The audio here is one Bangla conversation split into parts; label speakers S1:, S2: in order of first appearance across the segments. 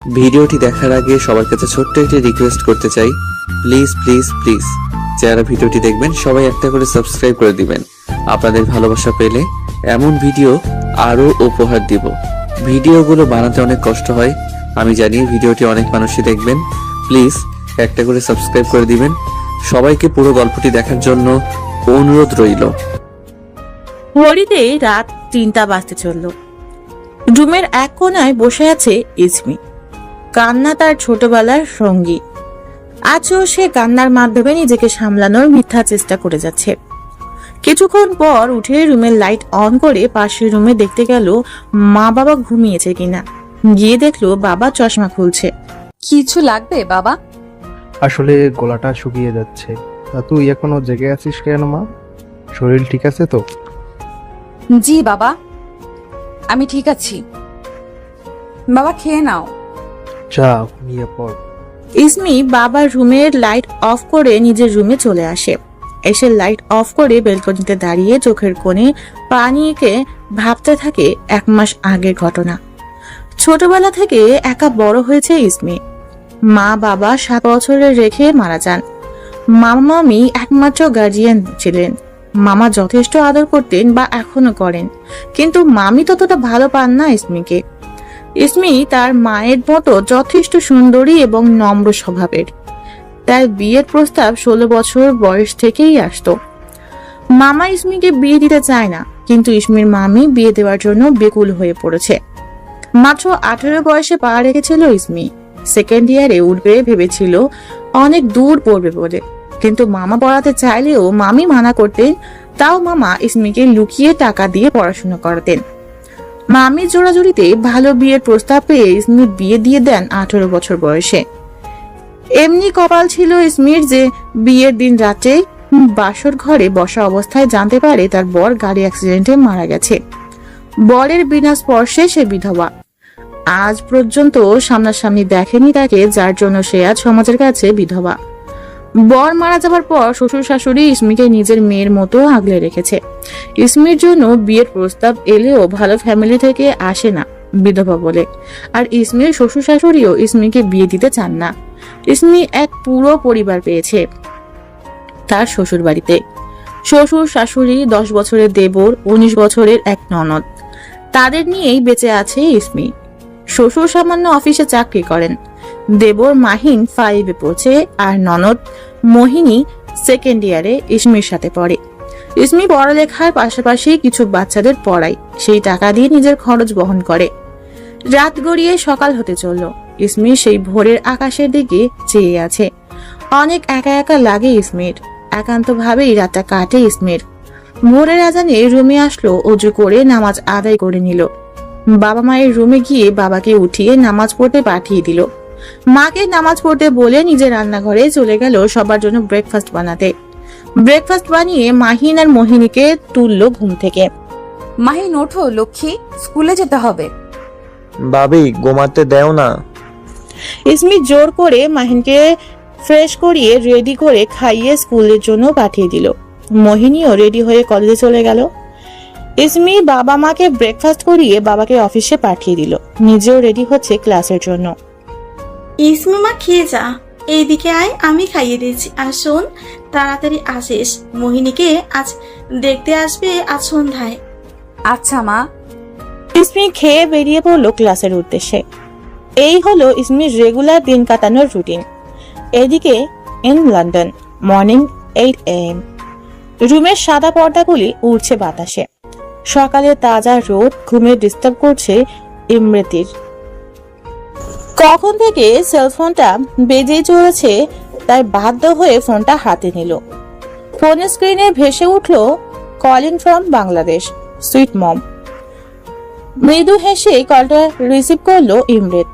S1: ভিডিওটি দেখার আগে সবার কাছে ছোট্ট একটি রিকোয়েস্ট করতে চাই, প্লিজ প্লিজ প্লিজ যারা ভিডিওটি দেখবেন সবাই একটা করে সাবস্ক্রাইব করে দিবেন। আপনাদের ভালোবাসা পেলে এমন ভিডিও আরো উপহার দিব। ভিডিওগুলো বানাতে অনেক কষ্ট হয়, আমি জানি। ভিডিওটি অনেক মানুষই দেখবেন, প্লিজ একটা করে সাবস্ক্রাইব করে দিবেন। সবাইকে পুরো গল্পটি দেখার জন্য অনুরোধ রইল।
S2: ঘড়িতে রাত 3টা বাজতে চলল। রুমের এক কোনায় বসে আছে ইসমি। কান্না তার ছোটবেলার সঙ্গী। আজও সে কান্নার মাধ্যমে নিজেকে সামলানোর মিথ্যা চেষ্টা করে যাচ্ছে। কিছুক্ষণ পর উঠে রুমের লাইট অন করে পাশের রুমে দেখতে গেল মা বাবা ঘুমিয়েছে কিনা। গিয়ে দেখলো বাবা চশমা খুলছে।
S3: কিছু লাগবে বাবা?
S4: আসলে গলাটা শুকিয়ে যাচ্ছে। তা তুই এখনো জেগে আছিস কেন মা? শরীর ঠিক আছে তো?
S3: জি বাবা, আমি ঠিক আছি। বাবা খেয়ে নাও।
S4: যা ঘুমিয়ে পড়।
S2: ইসমি বাবার রুমের লাইট অফ করে নিজের রুমে চলে আসে। এসে লাইট অফ করে বেলকনিতে দাঁড়িয়ে চোখের কোণে পানিকে ভাবতে থাকে 1 মাস আগের ঘটনা। ছোটবেলা থেকে একা বড় হয়েছে ইসমি। মা বাবা 7 বছরের রেখে মারা যান। মামা মামি একমাত্র গার্জিয়ান ছিলেন। মামা যথেষ্ট আদর করতেন বা এখনো করেন, কিন্তু মামি ততটা ভালো পান না ইসমিকে। ইসমি তার মায়ের মতো যথেষ্ট সুন্দরী এবং নম্র স্বভাবের। তাই বিয়ের প্রস্তাব 16 বছর বয়স থেকেই আসতো। মামা ইসমিকে বিয়ে দিতে চায় না, কিন্তু ইসমির মামি বিয়ে দেওয়ার জন্য বেকুল হয়ে পড়েছে। মাত্র 18 বয়সে পা রেখেছিল ইসমি। সেকেন্ড ইয়ারে উঠবে ভেবেছিল, অনেক দূর পড়বে বলে, কিন্তু মামা পড়াতে চাইলেও মামি মানা করতেন। তাও মামা ইসমিকে লুকিয়ে টাকা দিয়ে পড়াশোনা করাতেন। মামির জোড়াজুড়িতে ভালো বিয়ের প্রস্তাব পেয়ে ইসমির বিয়ে দিয়ে দেন 18 বছর বয়সে। এমনি কপাল ছিল ইসমির যে বিয়ের দিন রাতে বাসর ঘরে বসা অবস্থায় জানতে পারে তার বর গাড়ি অ্যাক্সিডেন্টে মারা গেছে। বরের বিনা স্পর্শে সে বিধবা। আজ পর্যন্ত সামনাসামনি দেখেনি তাকে, যার জন্য সে আজ সমাজের কাছে বিধবা। বর মারা যাবার পর শ্বশুর শাশুড়ি ইসমিকে নিজের মেয়ের মতো আগলে রেখেছে। ইসমির জন্য বিয়ের প্রস্তাব এলেও ভালো ফ্যামিলি থেকে আসে না, বিধবা বলে। আর ইসমির শ্বশুর শাশুড়িও ইসমিকে বিয়ে দিতে চান না। ইসমি এক পুরো পরিবার পেয়েছে তার শ্বশুর বাড়িতে। শ্বশুর শাশুড়ি, 10 বছরের দেবর, 19 বছরের এক ননদ, তাদের নিয়েই বেঁচে আছে ইসমি। শ্বশুর সামান্য অফিসে চাকরি করেন। দেবর মাহিন 5-এ পড়ছে, আর ননদ মোহিনী 2nd ইয়ারে ইসমির সাথে পড়ে। ইসমি পড়ালেখার পাশাপাশি কিছু বাচ্চাদের পড়ায়, সেই টাকা দিয়ে নিজের খরচ বহন করে। রাত গড়িয়ে সকাল হতে চলল। ইসমি সেই ভোরের আকাশের দিকে চেয়ে আছে। অনেক একা একা লাগে ইসমির। একান্ত ভাবেই রাতটা কাটে ইসমির। ভোরের আজানে রুমে আসলো, অজু করে নামাজ আদায় করে নিল। বাবা মায়ের রুমে গিয়ে বাবাকে উঠিয়ে নামাজ পড়তে পাঠিয়ে দিল। মাকে নামাজ পড়তে বলে নিজের রান্নাঘরে চলে গেল সবার জন্য ব্রেকফাস্ট বানাতে। ব্রেকফাস্ট বানিয়ে মাহিন আর মোহিনীকে তুললো ঘুম থেকে।
S3: মাহিন ওঠো লক্ষ্মী, স্কুলে যেতে হবে।
S5: ভাবি ঘুমাতে দেও না।
S2: ইসমি জোর করে মাহিনকে ফ্রেশ করিয়ে রেডি করে খাইয়ে স্কুলের জন্য পাঠিয়ে দিল। মোহিনীও রেডি হয়ে কলেজে চলে গেল। ইসমি বাবা মাকে ব্রেকফাস্ট করিয়ে বাবাকে অফিসে পাঠিয়ে দিল। নিজেও রেডি হচ্ছে ক্লাসের জন্য।
S6: ইসমি মা খেয়ে যা, এইদিকে আয়, আমি খাইয়ে দিচ্ছি। আর শোন, তাড়াতাড়ি আসিস, মোহিনীকে আজ দেখতে আসবে আজ সন্ধ্যায়।
S3: আচ্ছা মা।
S2: ইসমি খেয়ে বেরিয়ে পড়লো ক্লাসের উদ্দেশ্যে। এই হলো ইসমির রেগুলার দিন কাটানোর রুটিন। এদিকে ইন লন্ডন মর্নিং 8 AM। রুমের সাদা পর্দাগুলি উড়ছে বাতাসে। সকালে তাজা রোদ ঘুমে ডিস্টার্ব করছে ইমরেতির। কখন থেকে সেলফোনটা বেজেই চলেছে, তাই বাধ্য হয়ে ফোনটা হাতে নিল। ফোনের স্ক্রিনে ভেসে উঠল calling from Bangladesh, sweet mom. মৃদু হেসে কলটা রিসিভ করলো Imret.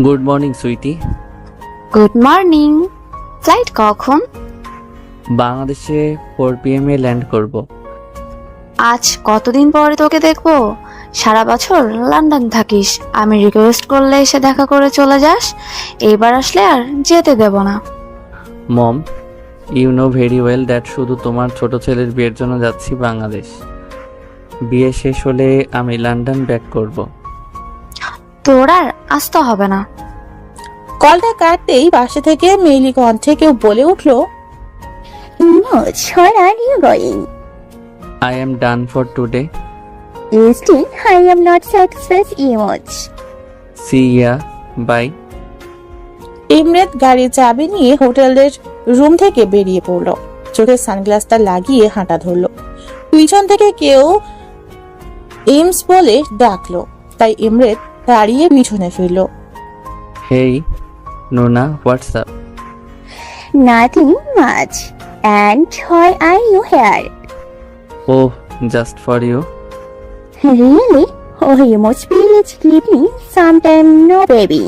S1: Good morning sweetie.
S7: Good morning. Flight কখন?
S1: বাংলাদেশে 4 PM এ ল্যান্ড করব।
S7: আজ কতদিন পরে তোকে দেখবো। সারা বছর লন্ডন থাকিস, আমি রিকোয়েস্ট করলে এসে দেখা করে চলে যাস। এবার আসলে আর যেতে দেব না।
S1: Mom, you know very well that শুধু তোমার ছোট ছেলের বিয়ের জন্য যাচ্ছি বাংলাদেশ। বিয়ে শেষ হলে আমি লন্ডন ব্যাক করব।
S7: তোর আর আসতে হবে না।
S2: কলটা কাটতেই পাশে থেকে মেইলি কণ্ঠে কেউ বলে উঠল,
S8: Imoj, where are you going?
S1: I am done for today.
S8: Still, I am not satisfied, Imoj.
S1: See ya. Bye.
S2: ইমরাত গাড়ির চাবি নিয়ে হোটেলের রুম থেকে বেরিয়ে পড়লো। চোখে সানগ্লাসটা লাগিয়ে হাঁটা ধরলো। পিছন থেকে কেউ ইমস বলে ডাকলো, তাই ইমরাত দাঁড়িয়ে পিছনে ফিরল।
S1: Hey, Nona, what's up?
S8: Nothing much. And why are you here?
S1: Oh, just for you.
S8: Really? Oh, Imoj, please give me some time, no baby.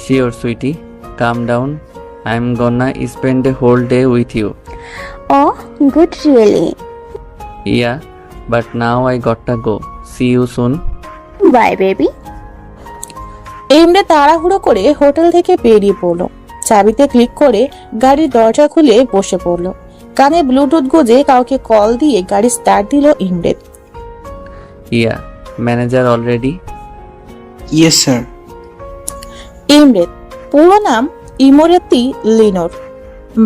S1: Sure, sweetie. Calm down. I'm gonna spend the whole day with you.
S8: Oh, good, really.
S1: Yeah, but now I gotta go. See you soon.
S8: Bye, baby.
S2: ইমরাত তাড়াহুড়ো করে হোটেল থেকে বেরিয়ে পড়লো। চাবিতে ক্লিক করে গাড়ির দরজা খুলে বসে পড়লো। কানে ব্লুটুথ গুঁজে কাউকে কল দিয়ে গাড়ি স্টার্ট দিল ইমরাত।
S1: Yeah, manager already?
S9: Yes, sir.
S2: ইমরাত পুরো নাম ইমরাতি লিনোর।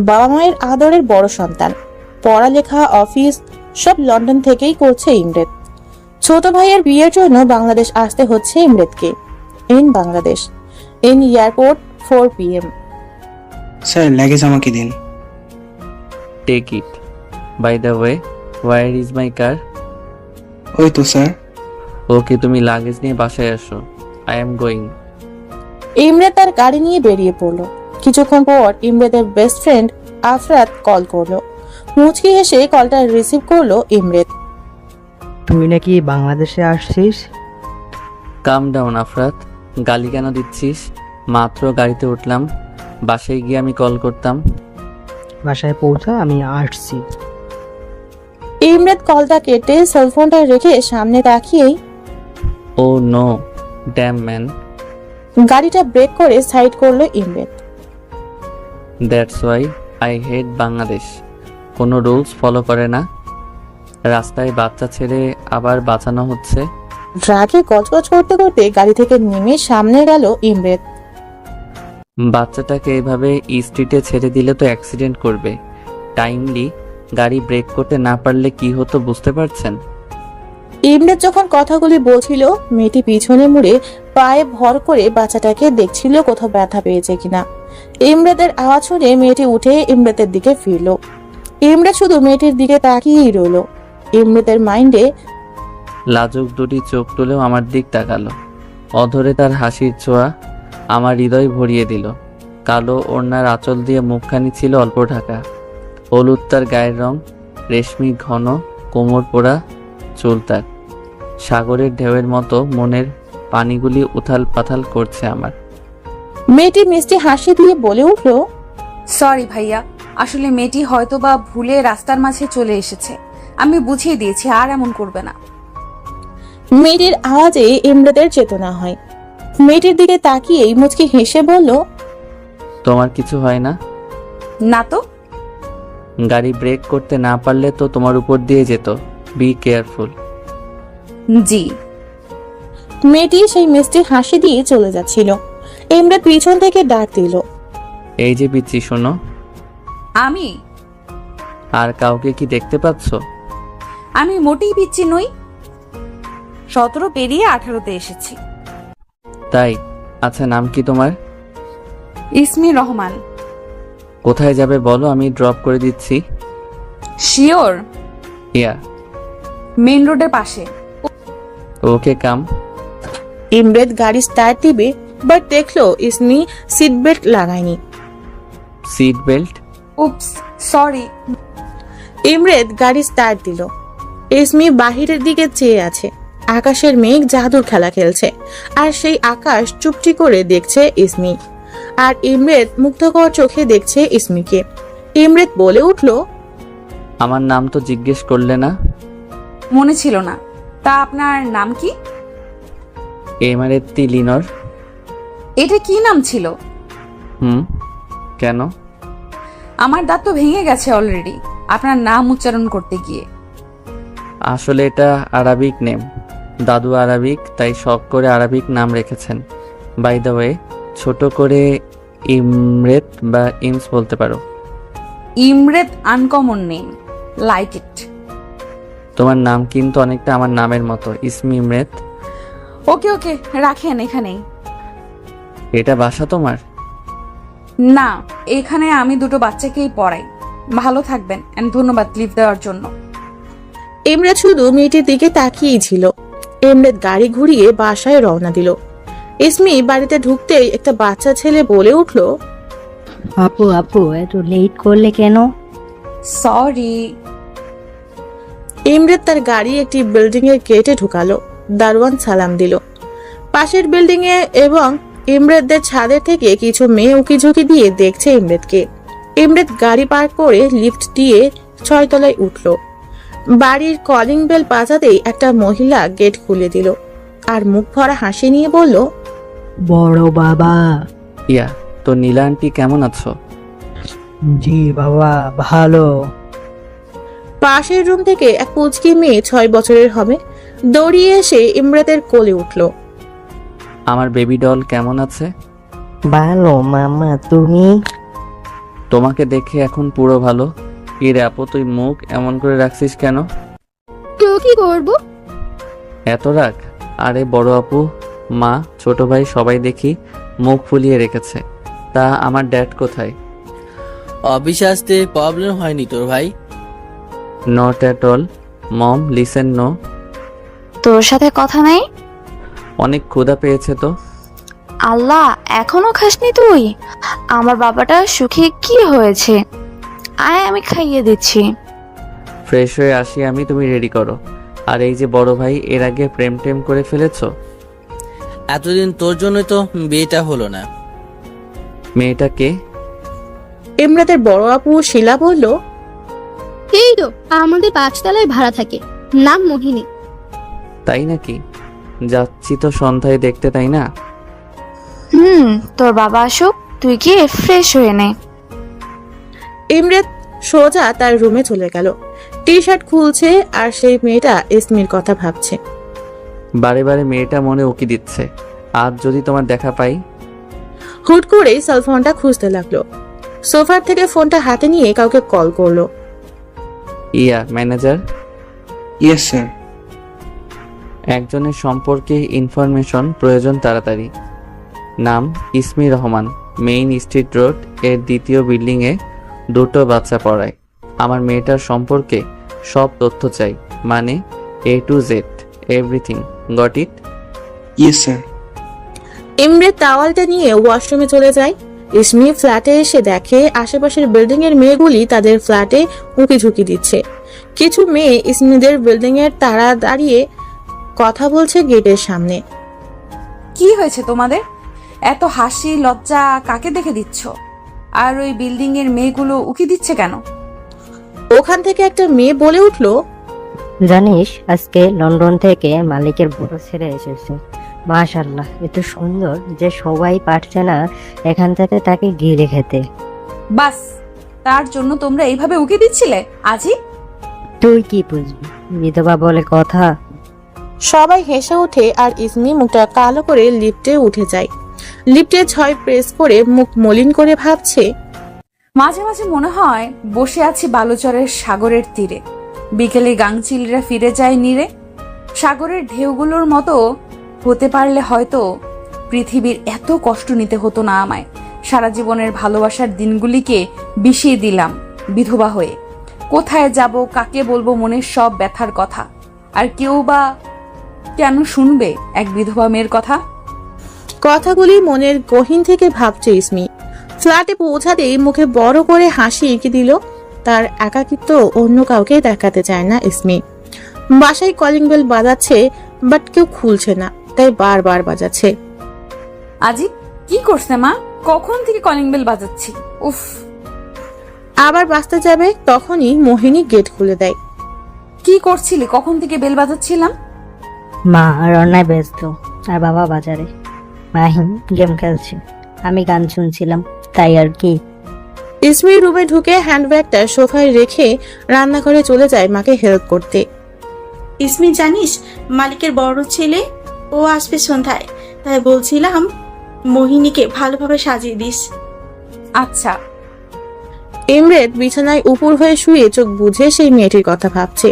S2: বাবা মায়ের আদরের বড় সন্তান। পড়ালেখা, অফিস সব লন্ডন থেকেই করছে ইমরাত। ছোট ভাইয়ের বিয়ের জন্য বাংলাদেশ আসতে হচ্ছে ইমরাতকে। In Bangladesh, in airport 4 PM।
S9: Sir luggage আমাকে দিন।
S1: Take it. By the way, where is my car?
S9: ওই তো স্যার।
S1: ওকে, তুমি লাগেজ নিয়ে বাসায় আসো। I am going.
S2: ইমরাত তার গাড়ি নিয়ে বেরিয়ে পড়লো। কিছুক্ষণ পর ইমরাতের বেস্ট ফ্রেন্ড আফরাত কল করলো। মুচকি হেসে কলটা রিসিভ করলো ইমরাত।
S10: তুই নাকি বাংলাদেশে আসছিস?
S1: কাম ডাউন আফরাত, গালি কেন দিচ্ছিস? মাত্র গাড়িতে উঠলাম, বাসায় গিয়ে আমি কল করতাম।
S10: বাসায় পৌঁছা, আমি আসছি।
S2: ইমরাত কলটা কেটে সেলফোনটা রেখে সামনে তাকিয়েই
S1: ও নো, ড্যাম ম্যান।
S2: গাড়িটা ব্রেক করে সাইড করলো Imrat.
S1: That's why I hate Bangladesh. কোনো রুলস ফলো করে না, রাস্তায় বাচ্চা ছেড়ে আবার বাঁচানো হচ্ছে।
S2: রাগে গজগজ করতে করতে গাড়ি থেকে নেমে সামনে গেল ইমরাত।
S1: বাচ্চাটাকে এভাবে স্ট্রিটে ছেড়ে দিলে তো অ্যাক্সিডেন্ট করবে। টাইমলি গাড়ি ব্রেক করতে না পারলে কি হতো বুঝতে পারছেন?
S2: ইমরাত যখন কথাগুলি বলছিল, মেয়েটি পিছনে মুড়ে পায়ে ভর করে বাচ্চাটাকে দেখছিল কোথাও ব্যথা পেয়েছে কিনা। ইমরাতের আওয়াজ শুনে মেয়েটি উঠে ইমরাতের দিকে ফিরল। ইমরাত শুধু মেয়েটির দিকে তাকিয়েই রইল। ইমরাতের মাইন্ডে
S1: লাজুক দুটি চোখ তুলেও আমার দিক তাকালো। অধরে তার হাসির ছোঁয়া আমার হৃদয় ভরিয়ে দিল। কালো ওড়নার আঁচল দিয়ে মুখখানি ছিল অল্প ঢাকা। হলুদ তার গায়ের রং, রেশমি ঘন কোমর পোড়া চুল তার। সাগরের ঢেউয়ের মতো মনের পানিগুলি উথাল পাথাল করছে আমার।
S2: মেয়েটি মিষ্টি হাসি দিয়ে বলে উঠল,
S3: সরি ভাইয়া, আসলে মেয়েটি হয়তোবা ভুলে রাস্তার মাঝে চলে এসেছে। আমি বুঝিয়ে দিয়েছি, আর এমন করবে না।
S2: মেয়েটির আওয়াজে ইমরাতের চেতনা হয়। মেয়েটির দিকে তাকিয়েই মুচকি হেসে বলল,
S1: তোমার কিছু হয় না?
S3: না তো।
S1: গাড়ি ব্রেক করতে না পারলে তো তোমার উপর দিয়ে যেত। Be careful.
S3: জি।
S2: মেয়েটি সেই মিষ্টি হাসি দিয়ে চলে যাচ্ছিল। ইমরাত পিছন থেকে ডাক দিল,
S1: এই যে পিচ্ছি, শোনো।
S3: আমি
S1: আর কাউকে কি দেখতে পাচ্ছ?
S3: আমি মোটেই পিচ্ছি নই। 17 পেরিয়ে 18তে এসেছি।
S1: তাই? আচ্ছা, নাম কি তোমার?
S3: ইসমি রহমান।
S1: কোথায় যাবে বলো, আমি ড্রপ করে দিচ্ছি।
S3: শিওর?
S1: ইয়া।
S3: মেইন রোডের পাশে।
S1: ওকে, কাম।
S2: ইমরাত গাড়ি স্টার্ট দিবে, বাট দেখলো ইসমি সিট বেল্ট লাগায়নি।
S1: Seat belt?
S3: Oops, sorry.
S2: Imrat গাড়ি স্টার্ট দিল। ইসমি বাহিরের দিকে চেয়ে আছে। আকাশের মেঘ জাদুর খেলা খেলছে, আর সেই আকাশ চুপটি করে দেখছে ইসমি। আর ইমরাত মুগ্ধকর চোখে দেখছে ইসমিকে। ইমরাত বলে উঠল,
S1: আমার নাম তো জিজ্ঞেস করলে না।
S3: মনে ছিল না। তা আপনার নাম কি?
S1: এমারেত্তি লিনর।
S3: এটা কি নাম ছিল?
S1: কেন?
S3: আমার দাঁত তো ভেঙে গেছে অলরেডি আপনার নাম উচ্চারণ করতে গিয়ে।
S1: আসলে এটা আরবিক নেম, দাদু আরবিক, তাই শখ করে আরবিক নাম রেখেছেন। বাই দ্য ওয়ে, ছোট করে ইমরেত বা ইমস বলতে পারো।
S3: ইমরেত আনকমন নেম, লাইক ইট।
S1: তোমার নাম কিন্তু অনেকটা আমার নামের মতো, ইসমি ইমরেত।
S3: ওকে ওকে, রাখেন এখানেই।
S1: এটা বাসা তোমার?
S3: না, এখানে আমি দুটো বাচ্চাকেই পড়াই। ভালো থাকবেন এন্ড ধন্যবাদ লিভ দেওয়ার জন্য।
S2: ইমরাত শুধু মেয়েটির দিকে তাকিয়েই ছিল। ইমরাত গাড়ি ঘুরিয়ে বাসায় রওনা দিল। ইসমি বাড়িতে ঢুকতেই একটা বাচ্চা ছেলে বলে উঠল,
S8: আপু আপু এত লেট করলে কেন?
S3: সরি।
S2: ইমরাত তার গাড়ি একটি বিল্ডিং এর গেটে ঢুকালো। দারোয়ান সালাম দিল। পাশের বিল্ডিং এ এবং ইমরাতদের ছাদের থেকে কিছু মেয়ে উকিঝুঁকি দিয়ে দেখছে ইমরাতকে। ইমরাত গাড়ি পার্ক করে লিফট দিয়ে 6 তলায় উঠল। বাড়ির কলিং বেল বাজাতেই একটা মহিলা গেট খুলে দিল আর মুখ ভরা হাসি নিয়ে বলল,
S10: বড় বাবা।
S1: ইয়া, তো নীলা আন্টি কেমন আছো?
S10: জি বাবা, ভালো।
S2: পাশের রুম থেকে এক পুচকি মেয়ে 6 বছরের হবে দৌড়িয়ে এসে ইমরাতের কোলে উঠল।
S1: আমার বেবি ডল কেমন আছে?
S10: ভালো মামা, তুমি?
S1: তোমাকে দেখে এখন পুরো ভালো। কি রে আপু, তুই মুখ এমন করে রাখছিস কেন?
S8: তো কি করবো?
S1: এত রাগ? আরে বড় আপু, মা, ছোট ভাই সবাই দেখি মুখ ফুলিয়ে রেখেছে। তা আমার ড্যাড কোথায়?
S11: অফিসে আসতে প্রবলেম হয়নি তোর ভাই?
S1: Not at all mom, listen no.
S7: তোর সাথে কথা নাই?
S1: অনেক ক্ষুধা পেয়েছে তো।
S7: আল্লাহ, এখনো খাসনি তুই? আমার বাবাটা সুখে কি হয়েছে? আয়, আমি খাইয়ে দিচ্ছি।
S1: ফ্রেশ হয়ে আসি আমি, তুমি রেডি করো। আর এই যে বড় ভাই, এর আগে প্রেম টেম করে ফেলেছো?
S11: এতদিন তোর জন্যই তো বিয়েটা হলো না।
S1: মেয়েটা কে?
S2: ইমরাতের বড় আপু শিলা বলল,
S8: এই তো আমাদের 5 তলায় ভাড়া থাকে, নাম মোহিনী।
S1: তাই নাকি? যাচ্ছি তো সন্ধ্যায় দেখতে, তাই না?
S7: তোর বাবা আসুক, তুই গিয়ে ফ্রেশ হয়ে নে।
S2: ইমরাত সোজা তার রুমে চলে গেল। টি শার্ট খুলছে আর সেই মেয়েটা ইসমির কথা ভাবছে।
S1: বারে বারে মেয়েটা মনে উকি দিচ্ছে, আজ যদি তোমার দেখা পাই।
S2: হুট করে সেলফোনটা খুঁজতে লাগলো। সোফার থেকে ফোনটা হাতে নিয়ে কাউকে কল করলো।
S1: ইয়া, ম্যানেজার।
S9: Yes sir.
S1: একজনের সম্পর্কে ইনফরমেশন প্রয়োজন তাড়াতাড়ি। নাম ইসমি রহমান, মেইন স্ট্রিট রোড এর 2য় বিল্ডিংয়ে, 2টো বাচ্চা পড়ায়। আমার মেয়েটার সম্পর্কে সব তথ্য চাই, মানে A to Z, everything. Got it?
S9: Yes sir.
S2: Imrat তাওয়ালটা নিয়ে ওয়াশরুমে চলে যায়। ইসমি ফ্ল্যাটে এসে দেখে আশেপাশের বিল্ডিং এর মেয়েগুলি তাদের ফ্ল্যাটে উঁকিঝুঁকি দিচ্ছে। কিছু মেয়ে ইসমিদের বিল্ডিং এর তারা দাঁড়িয়ে কথা বলছে গেটের সামনে।
S3: কি হয়েছে তোমাদের? এত হাসি লজ্জা কাকে দেখে দিচ্ছ? আর ওই বিল্ডিং এর মেয়েগুলো উকি দিচ্ছে কেন?
S2: ওখান থেকে একটা মেয়ে বলে উঠলো,
S10: জানিস আজকে লন্ডন থেকে মালিকের বড় ছেলে এসেছে। মাশাআল্লাহ, এত সুন্দর যে সবাই পারছে না এখান থেকে তাকে গিলে খেতে।
S3: বাস, তার জন্য তোমরা এইভাবে উকি দিচ্ছিলে? আজি,
S10: তুই কি বুঝবি, বিধবা বলে কথা।
S2: সবাই হেসে ওঠে আর ইসমি মুখটা কালো করে লিফটে উঠে যায়। লিফটে 6 প্রেস করে মুখ মলিন করে ভাবছে,
S3: মাঝে মাঝে মনে হয় বসে আছি বালুচরের সাগরের তীরে। বিকেলে গাংচিলরা ফিরে যায় নীরে। সাগরের ঢেউগুলোর মতো হতে পারলে হয়তো পৃথিবীর এত কষ্ট নিতে হতো না আমায়। সারা জীবনের ভালোবাসার দিনগুলিকে বিষিয়ে দিলাম বিধবা হয়ে। কোথায় যাব, কাকে বলবো মনের সব ব্যথার কথা? আর কেউ বা কেন শুনবে এক বিধবা মেয়ের কথা?
S2: কথাগুলি মনের গহীন থেকে ভাবছে ইসমি। ফ্ল্যাটে পৌঁছাতেই মুখে বড় করে হাসি এঁকে দিল। তার একাকিত্ব অন্য কাউকে দেখাতে চায় না ইসমি। বাসায় কলিং বেল বাজাচ্ছে, বাট কেউ খুলছে না, তাই বারবার বাজাচ্ছে।
S3: আজি, কি করছে মা? কখন থেকে কলিং বেল বাজাচ্ছি, উফ।
S2: আবার বাঁচতে যাবে, তখনই মোহিনী গেট খুলে দেয়।
S3: কি করছিলি? কখন থেকে বেল বাজাচ্ছিলাম।
S10: মা রান্নায় ব্যস্ত আর বাবা বাজারে। মাহিম গেম খেলছে, আমি গান শুনছিলাম, তাই আর কি।
S2: ইসমি রুমে ঢুকে হ্যান্ডব্যাগটা সোফায় রেখে রান্নাঘরে চলে যায় মাকে হেল্প করতে।
S6: ইসমি জানিস মালিকের বড় ছেলে, ও আসবে সন্ধ্যায়, তাই বলছিলাম মোহিনীকে ভালোভাবে সাজিয়ে দিস।
S3: আচ্ছা।
S2: ইমরেদ বিছানায় উপর হয়ে শুয়ে চোখ বুঝে সেই মেয়েটির কথা ভাবছে।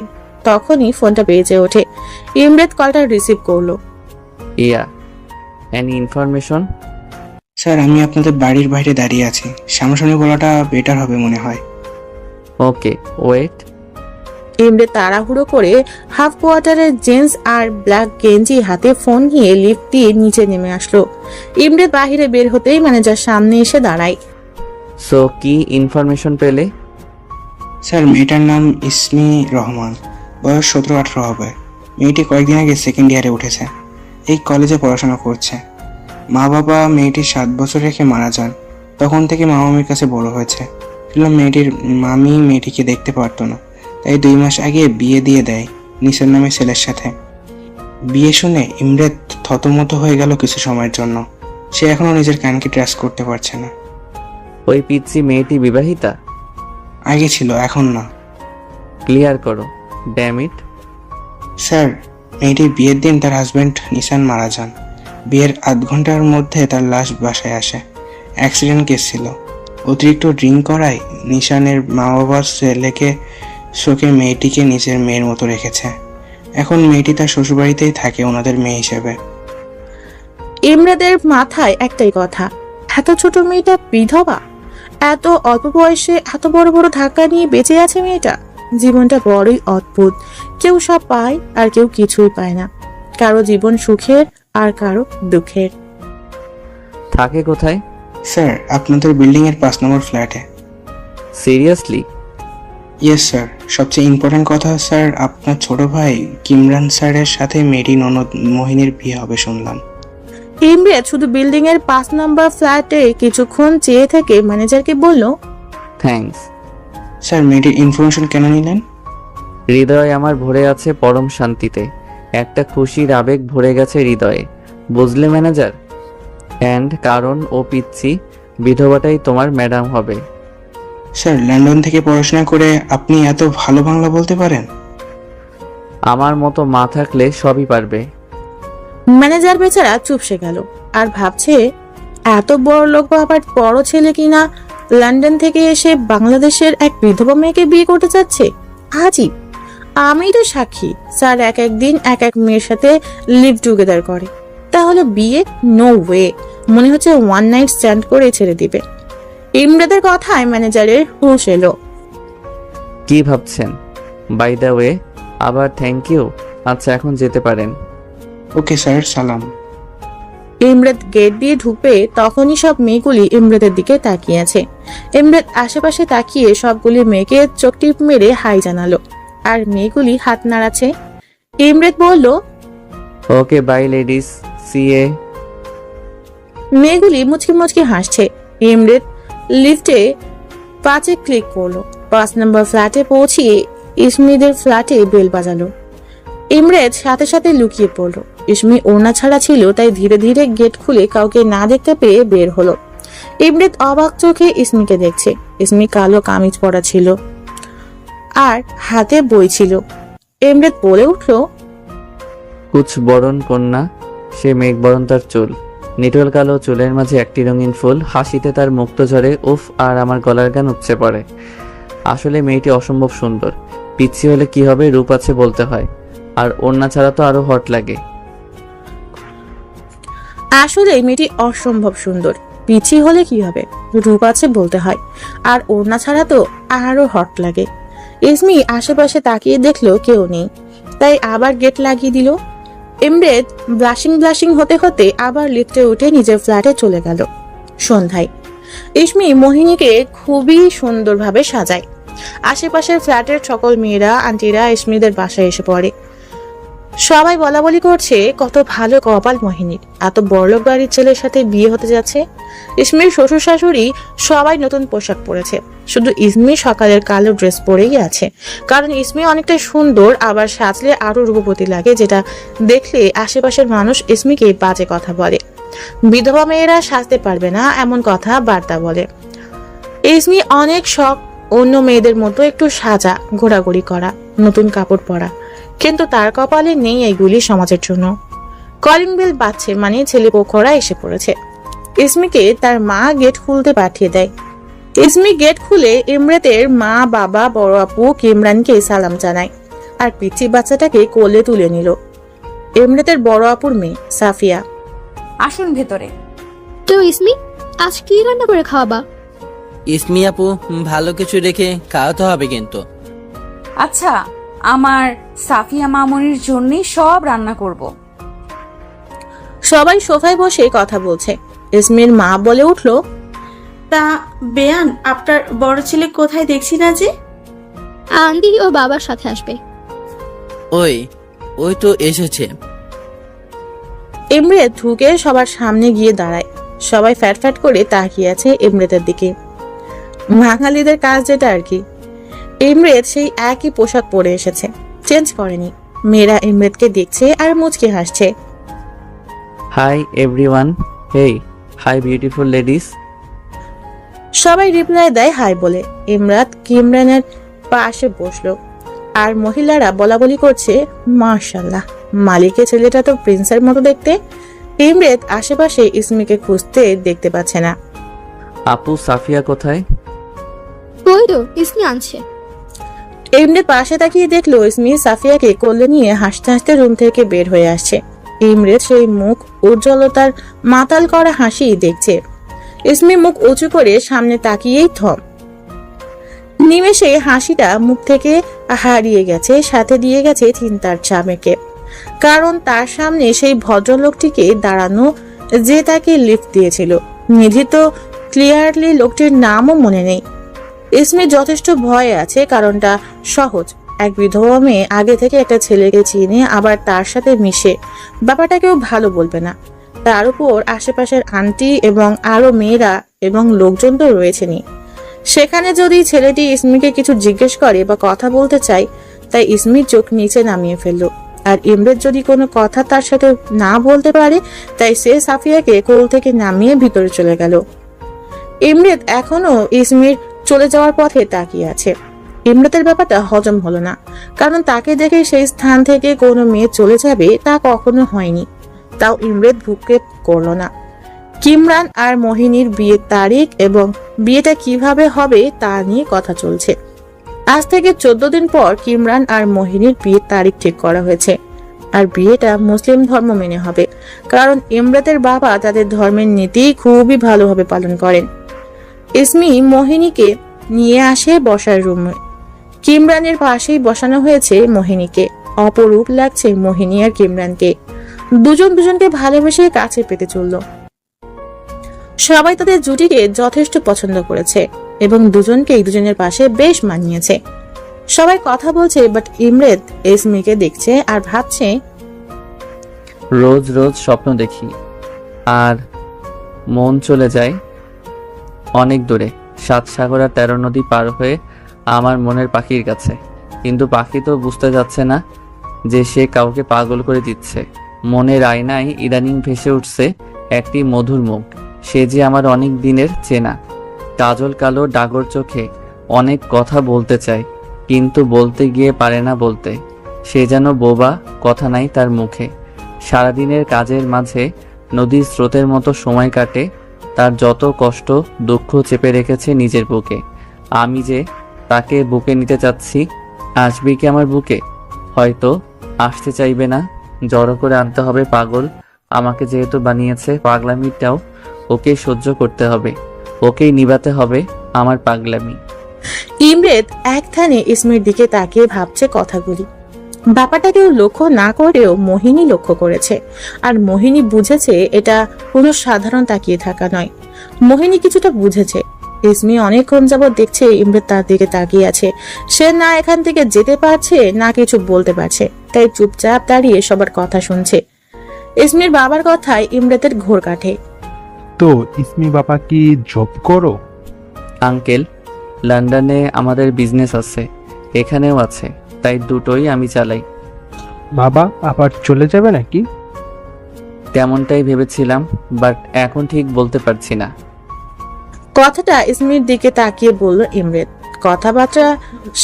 S2: তখনই ফোনটা বেজে ওঠে। ইমরেদ কলটা রিসিভ করলো।
S1: ইয়া, এনি ইনফরমেশন?
S9: স্যার, আমি আপনাদের বাড়ির বাইরে দাঁড়িয়ে আছি। সামনাসামনি বলাটা বেটার হবে মনে হয়।
S1: ওকে, ওয়েট।
S2: ইমরেদ তাড়াহুড়ো করে হাফ কোয়ার্টারের জিন্স আর ব্ল্যাক গেঞ্জি হাতে ফোন নিয়ে লিফট দিয়ে নিচে নেমে আসলো। ইমরেদ বাহিরে বের হতেই ম্যানেজার সামনে এসে দাঁড়ায়।
S1: সো কি ইনফরমেশন পেলে?
S9: স্যার, মেয়েটার নাম ইসমি রহমান, বয়স 17-18 হবে। মেয়েটি কয়েকদিন আগে সেকেন্ড ইয়ারে উঠেছে, এই কলেজে পড়াশোনা করছে। মা বাবা মেয়েটি 7 বছর রেখে মারা যান। তখন থেকে মা মামির কাছে বড় হয়েছে। শুনলাম মেয়েটির মামি মেয়েটিকে দেখতে পারতো না, তাই 2 মাস আগে বিয়ে দিয়ে দেয় নিসার নামে ছেলের সাথে। বিয়ে শুনে ইমরেদ থতমত হয়ে গেল কিছু সময়ের জন্য। সে এখনো নিজের কানকে ট্রাস্ট করতে পারছে না।
S1: ওই পিচ্চি মেয়েটি বিবাহিতা?
S9: আগে ছিল, এখন না।
S1: ক্লিয়ার করো, ড্যাম ইট।
S9: স্যার, মেয়েটির বিয়ের দিন তার হাজব্যান্ড নিসান মারা যান। বিয়ের আধ ঘন্টার মধ্যে তার লাশ বাসায় আসে। অ্যাক্সিডেন্ট কেস ছিল। অতিরিক্ত ড্রিঙ্ক করায় নিশানের মা বাবার ছেলেকে শোকে মেয়েটিকে নিজের মেয়ের মতো রেখেছে। এখন মেয়েটি তার শ্বশুরবাড়িতেই থাকে ওনাদের মেয়ে হিসেবে।
S2: ইমরেদের মাথায় একটাই কথা, এত ছোট মেয়েটা বিধবা, এত অল্প বয়সে এত বড় বড় ধাক্কা নিয়ে বেঁচে আছে মেয়েটা। জীবনটা বড়ই অদ্ভুত। কেউ সব পায় আর কেউ কিছুই পায় না। কারো জীবন সুখের আর কারো দুঃখের।
S1: থাকে কোথায়?
S9: স্যার, আপনাদের বিল্ডিংয়ের 5 নম্বর ফ্ল্যাটে।
S1: সিরিয়াসলি?
S9: Yes sir. সবচেয়ে ইম্পর্টেন্ট কথা স্যার, আপনার ছোট ভাই কিমরান স্যারের সাথে মেয়েটি ননদ মোহিনীর বিয়ে হবে শুনলাম।
S2: ইমরেদ শুধু বিল্ডিং এর 5 নম্বর ফ্ল্যাটে কিছুক্ষণ চেয়ে থেকে ম্যানেজারকে বলল,
S1: থ্যাঙ্কস।
S9: স্যার, মেয়েটির ইনফরমেশন কেন নিলেন?
S1: হৃদয় আমার ভরে আছে পরম শান্তিতে। একটা খুশির আবেগ ভরে গেছে হৃদয়ে, বুঝলে ম্যানেজার? অ্যান্ড কারণ ও পিচ্ছি বিধবাটাই তোমার ম্যাডাম হবে।
S9: স্যার, লন্ডন থেকে পড়াশোনা করে আপনি এত ভালো বাংলা বলতে পারেন?
S1: আমার মতো মা থাকলে সবই পারবে।
S2: ম্যানেজার বেচারা চুপসে গেল আর ভাবছে, এত বড় লোক বাবার বড় ছেলে কিনা লন্ডন থেকে এসে বাংলাদেশের এক বিধবা মেয়েকে বিয়ে করতে চাচ্ছে। আজই আমি তো সাক্ষী, স্যার এক একদিন এক এক মেয়ের সাথে লিভ টুগেদার করে। তাহলে বিয়ে? No way. মনে হচ্ছে ওয়ান নাইট স্ট্যান্ড করে ছেড়ে দিবে। ইমরেদের কথায় ম্যানেজারের হুঁশ এলো।
S1: কি ভাবছেন? বাই দ্য ওয়ে, আবার থ্যাংক ইউ। আচ্ছা, এখন যেতে পারেন।
S9: ওকে স্যার, সালাম।
S2: ইমরেদ গেট দিয়ে ঢুকবে তখনই সব মেয়েগুলি ইমরেদের দিকে তাকিয়ে আছে। ইমরেদ আশেপাশে তাকিয়ে সবগুলি মেয়েকে চোখ টিপ মেরে হাই জানালো আর মেয়েগুলি হাত নাড়াচ্ছে। ইমরেদ বলল,
S1: ওকে বাই লেডিস, সি এ।
S2: মেয়েগুলি মুচকি মুচকি হাসছে। ইমরেদ লিফটে 5 ক্লিক করলো। 5 নম্বর ফ্ল্যাটে পৌঁছিয়ে ইসমিদের ফ্ল্যাটে বেল বাজালো। ইমরেদ সাথে সাথে লুকিয়ে পড়লো। ইসমি ওড়না ছাড়া ছিল, তাই ধীরে ধীরে গেট খুলে কাউকে না দেখতে পেয়ে বের হলো। ইমরেদ অবাক চোখে ইসমিকে দেখছে। ইসমি কালো কামিজ পরা ছিল আর হাতে বই ছিল। ইমরেদ বলে উঠলো,
S1: কুছ বরণ কন্যা। সে মেঘ বরণ তার চুল, নিটোল কালো চুলের মাঝে একটি রঙিন ফুল, হাসিতে তার মুক্ত ঝরে। উফ, আর আমার গলার গান উপচে পড়ে। আসলে মেয়েটি অসম্ভব সুন্দর। পিচ্ছি হলে কি হবে, রূপ আছে বলতে হয়। আর ওড়না ছাড়া তো আরো হট লাগে।
S2: আসলে মেয়েটি অসম্ভব সুন্দর। পিছি হলে কি হবে, রূপ আছে বলতে হয়। আর ওড়না ছাড়া তো আরো হট লাগে। ইসমি আশেপাশে তাকিয়ে দেখলো কেউ নেই, তাই আবার গেট লাগিয়ে দিল। ইমরেদ ব্লাশিং হতে হতে আবার লিফটে উঠে নিজের ফ্ল্যাটে চলে গেল। সন্ধ্যায় ইসমি মোহিনীকে খুবই সুন্দরভাবে সাজায়। আশেপাশের ফ্ল্যাটের সকল মেয়েরা আন্টিরা ইসমিদের বাসায় এসে পড়ে। সবাই বলা বলি করছে কত ভালো কপাল মোহিনীর, এত বড়লোক বাড়ির ছেলের সাথে বিয়ে হতে যাচ্ছে। ইসমির শ্বশুর শাশুড়ি সবাই নতুন পোশাক পরেছে, শুধু ইসমি সকালের কালো ড্রেস পরেই আছে। কারণ ইসমি অনেকটা সুন্দর, আবার সাজলে আরো রূপবতী লাগে, যেটা দেখলে আশেপাশের মানুষ ইসমিকে বাজে কথা বলে। বিধবা মেয়েরা সাজতে পারবে না এমন কথা বার্তা বলে। ইসমি অনেক শখ অন্য মেয়েদের মতো একটু সাজা, ঘোরাঘুরি করা, নতুন কাপড় পরা। কিন্তু তার কপালে নেই এইগুলি সমাজের জন্য। কলিং বেল বাজছে মানে ছেলেপক্ষরা এসে পড়েছে। ইসমিকে তার মা গেট খুলতে পাঠিয়ে দেয়। ইসমি গেট খুলে ইমরাতের মা, বাবা, বড় আপু কিমরানকে সালাম জানায় আর পিচ্চি বাচ্চাটাকে কোলে তুলে নিল। ইমরাতের বড় আপুর মেয়ে সাফিয়া।
S3: আসুন ভেতরে।
S8: তো ইসমি, আজ কি রান্না করে খাওয়াবা?
S11: ইসমি আপু, ভালো কিছু রেখে খাওয়াতে হবে কিন্তু।
S3: আচ্ছা, আমার সাফিয়া মামুনির জন্যই সব রান্না করব।
S2: সবাই সোফায় বসে কথা বলছে। ইসমির মা বলে উঠল,
S6: তা বেয়ান, আপনার বড় ছেলে কোথায় দেখছি না যে?
S8: আন্টি ও বাবার সাথে আসবে।
S11: ওই ওই তো এসেছে।
S2: ইমরেত ঢুকে সবার সামনে গিয়ে দাঁড়ায়। সবাই ফ্যাট ফ্যাট করে তাকিয়ে আছে ইমরেতের দিকে। বাঙালিদের কাজ যেটা আর কি। ইমরেত সেই একই পোশাক পরে এসেছে, চেঞ্জ করেনি। মেয়েরা ইমরেতকে দেখছে আর মুচকে হাসছে।
S1: হাই এভরিওয়ান, হেই, হাই বিউটিফুল লেডিস।
S2: সবাই রিপ্লাই দেয় হাই বলে। ইমরাত কিমরানের পাশে বসলো আর মহিলারা বলা বলি করছে, মাশাআল্লাহ, মালিকের ছেলেটা তো প্রিন্সের মতো দেখতে। ইমরেত আশেপাশে ইসমিকে খুঁজতে দেখতে পাচ্ছে না।
S1: আপু সাফিয়া কোথায়?
S8: ওই তো ইসমি আনছে।
S2: ইমরেত পাশে তাকিয়ে দেখলো ইসমি সাফিয়াকে কোলে নিয়ে হাসতে হাসতে রুম থেকে বের হয়ে আসছে। ইমরেত সেই মুখ উজ্জ্বলতার মাতাল করা হাসি দেখছে। ইসমি মুখ উঁচু করে সামনে তাকিয়েই থম। নিমেষে হাসিটা মুখ থেকে হারিয়ে গেছে, সাথে দিয়ে গেছে চিন্তার চামেকে। কারণ তার সামনে সেই ভদ্রলোকটিকে দাঁড়ানো যে তাকে লিফট দিয়েছিল। নিধি তো ক্লিয়ারলি লোকটির নামও মনে নেই। ইসমি যথেষ্ট ভয়ে আছে, কারণটা সহজ। এক বিধবা মেয়ে আগে থেকে একটা ছেলেকে চিনে আবার তার সাথে মিশে, ব্যাপারটা কেউ ভালো বলবে না। তার উপর আশেপাশের আন্টি এবং আরো মেয়েরা এবং লোকজন তো রয়েছেনই। সেখানে যদি ছেলেটি ইসমিকে কিছু জিজ্ঞেস করে বা কথা বলতে চায়, তাই ইসমির চোখ নিচে নামিয়ে ফেললো। আর ইমরেত যদি কোনো কথা তার সাথে না বলতে পারে, তাই সে সাফিয়াকে কোল থেকে নামিয়ে ভিতরে চলে গেল। ইমরেত এখনো ইসমির চলে যাওয়ার পথে তাকিয়ে আছে। ইমরাতের ব্যাপারটা হজম হলো না, কারণ তাকে দেখে সেই স্থান থেকে কোনো মেয়ে চলে যাবে তা কখনো হয়নি। তাও ইমরেত ভ্রুক্ষেপ করলো না। কিমরান আর মোহিনীর বিয়ের তারিখ এবং বিয়েটা কিভাবে হবে তা নিয়ে কথা চলছে। আজ থেকে 14 দিন পর কিমরান আর মোহিনীর বিয়ের তারিখ ঠিক করা হয়েছে। আর বিয়েটা মুসলিম ধর্ম মেনে হবে, কারণ ইমরাতের বাবা তাদের ধর্মের নীতি খুবই ভালোভাবে পালন করেন। ইসমি মোহিনীকে নিয়ে আসে বসার রুমে। কিমরানের পাশেই বসানো হয়েছে মোহিনীকে। অপরূপ লাগছে মোহিনী আর কিমরানকে। দুজন দুজনকে ভালোবেসে কাছে পেতে চলল। সবাই তাদের জুটিকে যথেষ্ট পছন্দ করেছে এবং দুজনকেই দুজনের পাশে বেশ মানিয়েছে। সবাই কথা বলছে, বাট ইমরেত ইসমিকে দেখছে আর ভাবছে,
S1: রোজ রোজ স্বপ্ন দেখি আর মন চলে যায় অনেক দূরে, 7 সাগর আর 13 নদী পার হয়ে আমার মনের পাখির কাছে। কিন্তু পাখি তো বুঝতে যাচ্ছে না যে সে কাউকে পাগল করে দিচ্ছে। মনের আয়নায় ইদানিং ভেসে উঠছে একটি মধুর মুখ। সে যে আমার অনেক দিনের চেনা। কাজল কালো ডাগর চোখে অনেক কথা বলতে চায়, কিন্তু বলতে গিয়ে পারে না বলতে। সে যেন বোবা, কথা নাই তার মুখে। সারাদিনের কাজের মাঝে নদীর স্রোতের মতো সময় কাটে। তার যত কষ্ট দুঃখ চেপে রেখেছে নিজের বুকে। আমি যে তাকে বুকে নিতে চাচ্ছি, আসবে কি আমার বুকে? হয়তো আসতে চাইবে না, জড়ো করে আনতে হবে পাগল। আমাকে যেহেতু বানিয়েছে, পাগলামিটাও ওকে সহ্য করতে হবে, ওকেই নিভাতে হবে আমার পাগলামি।
S2: ইমরেত একধানে ইসমির দিকে তাকিয়ে ভাবছে কথাগুলি। ব্যাপারটা কেউ লক্ষ্য না করেও মোহিনী লক্ষ্য করেছে, আর মোহিনী বুঝেছে এটা কোনো সাধারণ তাকিয়ে থাকা নয়। মোহিনী কিছুটা বুঝেছে। ইসমি অনেকক্ষণ যাবৎ দেখছে ইমরেত তার দিকে তাকিয়ে আছে। সে না এখান থেকে যেতে পারছে না কিছু বলতে পারছে, তাই চুপচাপ দাঁড়িয়ে সবার কথা শুনছে। ইসমির বাবার কথায় ইমরেতের ঘোর কাটে।
S4: তো ইসমি বাবা কি জব করো?
S1: আঙ্কেল, লন্ডনে আমাদের বিজনেস আছে, এখানেও আছে, তাই দুটোই আমি চালাই।
S4: বাবা আবার চলে যাবে নাকি?
S1: তেমনটাই ভেবেছিলাম, বাট এখন ঠিক বলতে পারছি না।
S2: কথাটা ইসমির দিকে তাকিয়ে বলল ইমরেত। কথাবার্তা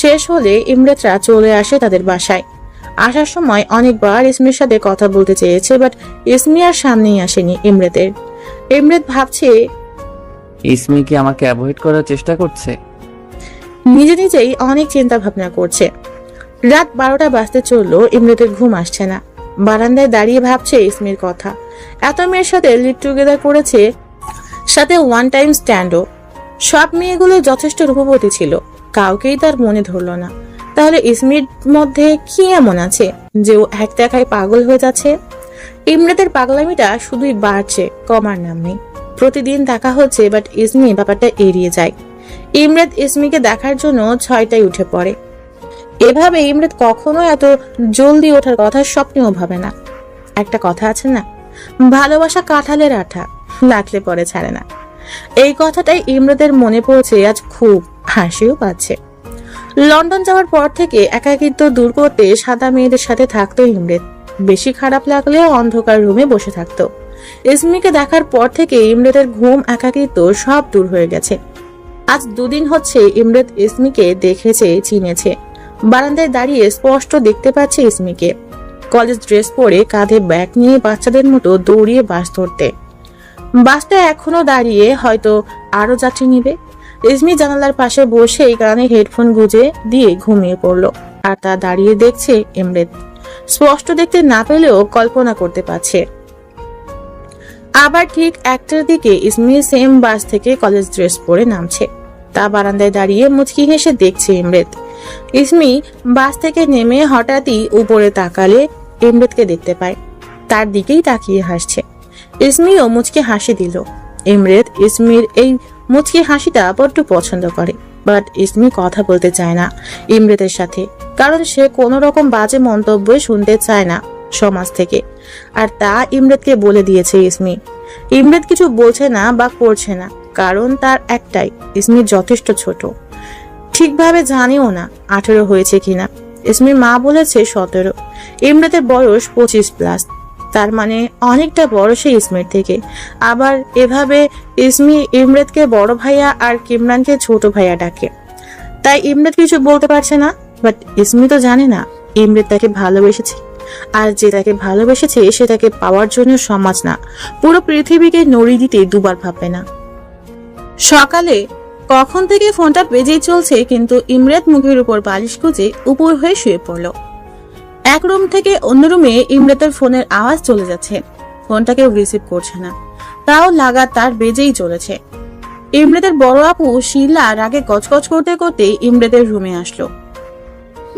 S2: শেষ হলে ইমরেতরা চলে আসে তাদের বাসায়। আসার সময় অনেকবার ইসমির সাথে কথা বলতে চেয়েছে, বাট ইসমি আর সামনেই আসেনি ইমরেতের। ইমরেত ভাবছে
S1: ইসমি কি আমাকে অ্যাভয়েড করার চেষ্টা করছে?
S2: নিজে নিজেই অনেক চিন্তা ভাবনা করছে। রাত 12টা বাজতে চললো, ইমরেতের ঘুম আসছে না। বারান্দায় দাঁড়িয়ে ভাবছে ইসমির কথা। এত মেয়ের সাথে লিভ টুগেদার করেছে, সাথে ওয়ান টাইম স্ট্যান্ডও। সব মেয়েগুলো যথেষ্ট রূপবতী ছিল, কাউকেই তার মনে ধরলো না। তাহলে ইসমির মধ্যে কি এমন আছে যে ও এক দেখায় পাগল হয়ে যাচ্ছে? ইমরেতের পাগলামিটা শুধুই বাড়ছে, কমার নাম নেই। প্রতিদিন দেখা হচ্ছে, বাট ইসমি ব্যাপারটা এড়িয়ে যায়। ইমরেত ইসমিকে দেখার জন্য 6টায় উঠে পড়ে। এভাবে ইমরেত কখনো এত জলদি ওঠার কথা স্বপ্নেও ভাবে না। একটা কথা আছে না, ভালোবাসা কাঁঠালের আঠা, লাগলে পরে ছাড়ে না। এই কথাটাই ইমরেতের মনে পড়ছে আজ, খুব হাসিও পাচ্ছে। লন্ডন যাওয়ার পর থেকে একাকিত্ব দূর করতে সাদা মেয়েদের সাথে থাকতো ইমরেত। বেশি খারাপ লাগলেও অন্ধকার রুমে বসে থাকতো। ইসমিকে দেখার পর থেকে ইমরেতের ঘুম, একাকিত্ব সব দূর হয়ে গেছে। আজ 2 দিন হচ্ছে ইমরেত ইসমিকে দেখেছে, চিনেছে। বারান্দায় দাঁড়িয়ে স্পষ্ট দেখতে পাচ্ছে ইসমিকে, কলেজ ড্রেস পরে কাঁধে ব্যাগ নিয়ে বাচ্চাদের মতো দৌড়িয়ে বাস ধরতে। বাসটা এখনো দাঁড়িয়ে, হয়তো আরো যাত্রী নিবে। ইসমি জানালার পাশে বসে কানে হেডফোন গুঁজে দিয়ে ঘুমিয়ে পড়লো। আর তা দাঁড়িয়ে দেখছে ইমরেত। স্পষ্ট দেখতে না পেলেও কল্পনা করতে পারছে। আবার ঠিক 1টার দিকে ইসমি সেম বাস থেকে কলেজ ড্রেস পরে নামছে। তা বারান্দায় দাঁড়িয়ে মুচকি হেসে দেখছে ইমরেত। ইসমি বাস থেকে নেমে হঠাৎই উপরে তাকালে ইমরেতকে দেখতে পায়, তার দিকেই তাকিয়ে হাসছে। ইসমিও মুচকি হাসি দিল। ইমরেত ইসমির এই মুচকি হাসিটা বড্ড পছন্দ করে, বাট ইসমি কথা বলতে চায় না ইমরেতের সাথে, কারণ সে কোনো রকম বাজে মন্তব্য শুনতে চায় না সমাজ থেকে। আর তা ইমরেতকে বলে দিয়েছে ইসমি। ইমরেত কিছু বলছে না বা করছে না, কারণ তার একটাই, ইসমি যথেষ্ট ছোট, ঠিকভাবে জানেও না 18 হয়েছে কিনা। ইসমির মা বলেছে 17। ইমরেতের বয়স 25+, তার মানে অনেকটা বড় সে ইসমির থেকে। আবার এভাবে ইসমি ইমরেতকে বড় ভাইয়া আর কিমরানকে ছোট ভাইয়া ডাকে, তাই ইমরেত কিছু বলতে পারছে না। বাট ইসমি তো জানে না ইমরেত তাকে ভালোবেসেছে, আর যে তাকে ভালোবেসেছে সে তাকে পাওয়ার জন্য সমাজ না, পুরো পৃথিবীকে নড়ি দিতে দুবার ভাববে না। সকালে কখন থেকে ফোনটা বেজেই চলছে, কিন্তু ইমরেত মুখের উপর বালিশ গুজে উপর হয়ে শুয়ে পড়ল। এক রুম থেকে অন্য রুমে ইমরেতের ফোনের আওয়াজ চলে যাচ্ছে, ফোনটা কেউ রিসিভ করছে না, তাও লাগাতার বেজেই চলেছে। ইমরেতের বড় আপু শিলা রাগে গজগজ করতে করতে ইমরেতের রুমে আসলো।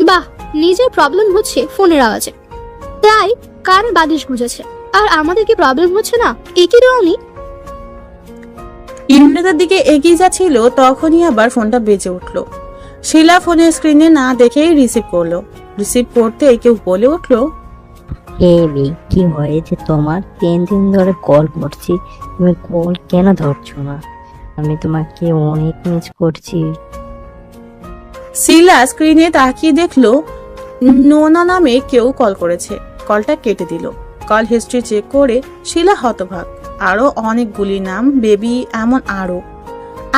S12: বাহ, নিজের প্রবলেম হচ্ছে ফোনের আওয়াজে, তাই কানে বালিশ গুঁজেছে, আর আমাদের কি প্রবলেম হচ্ছে না? একই রকমই।
S2: ইমরেতের দিকে এগিয়ে যাচ্ছিল, তখনই আবার ফোনটা বেজে উঠলো। শিলা ফোনের স্ক্রিনে না দেখেই রিসিভ করলো। রিসিভ করতে কেউ বলে উঠলো,
S10: বি কি হয়েছে তোমার? 3 দিন ধরে কল করছি, তুমি কল কেন ধরছো না? আমি তোমাকে অনেক মিস করছি।
S2: শিলা স্ক্রিনে তাকিয়ে দেখলো নোনা নামে কেউ কল করেছে। কলটা কেটে দিল। কল হিস্ট্রি চেক করে শিলা হতভাগ। আরো অনেকগুলি নাম, বেবি, এমন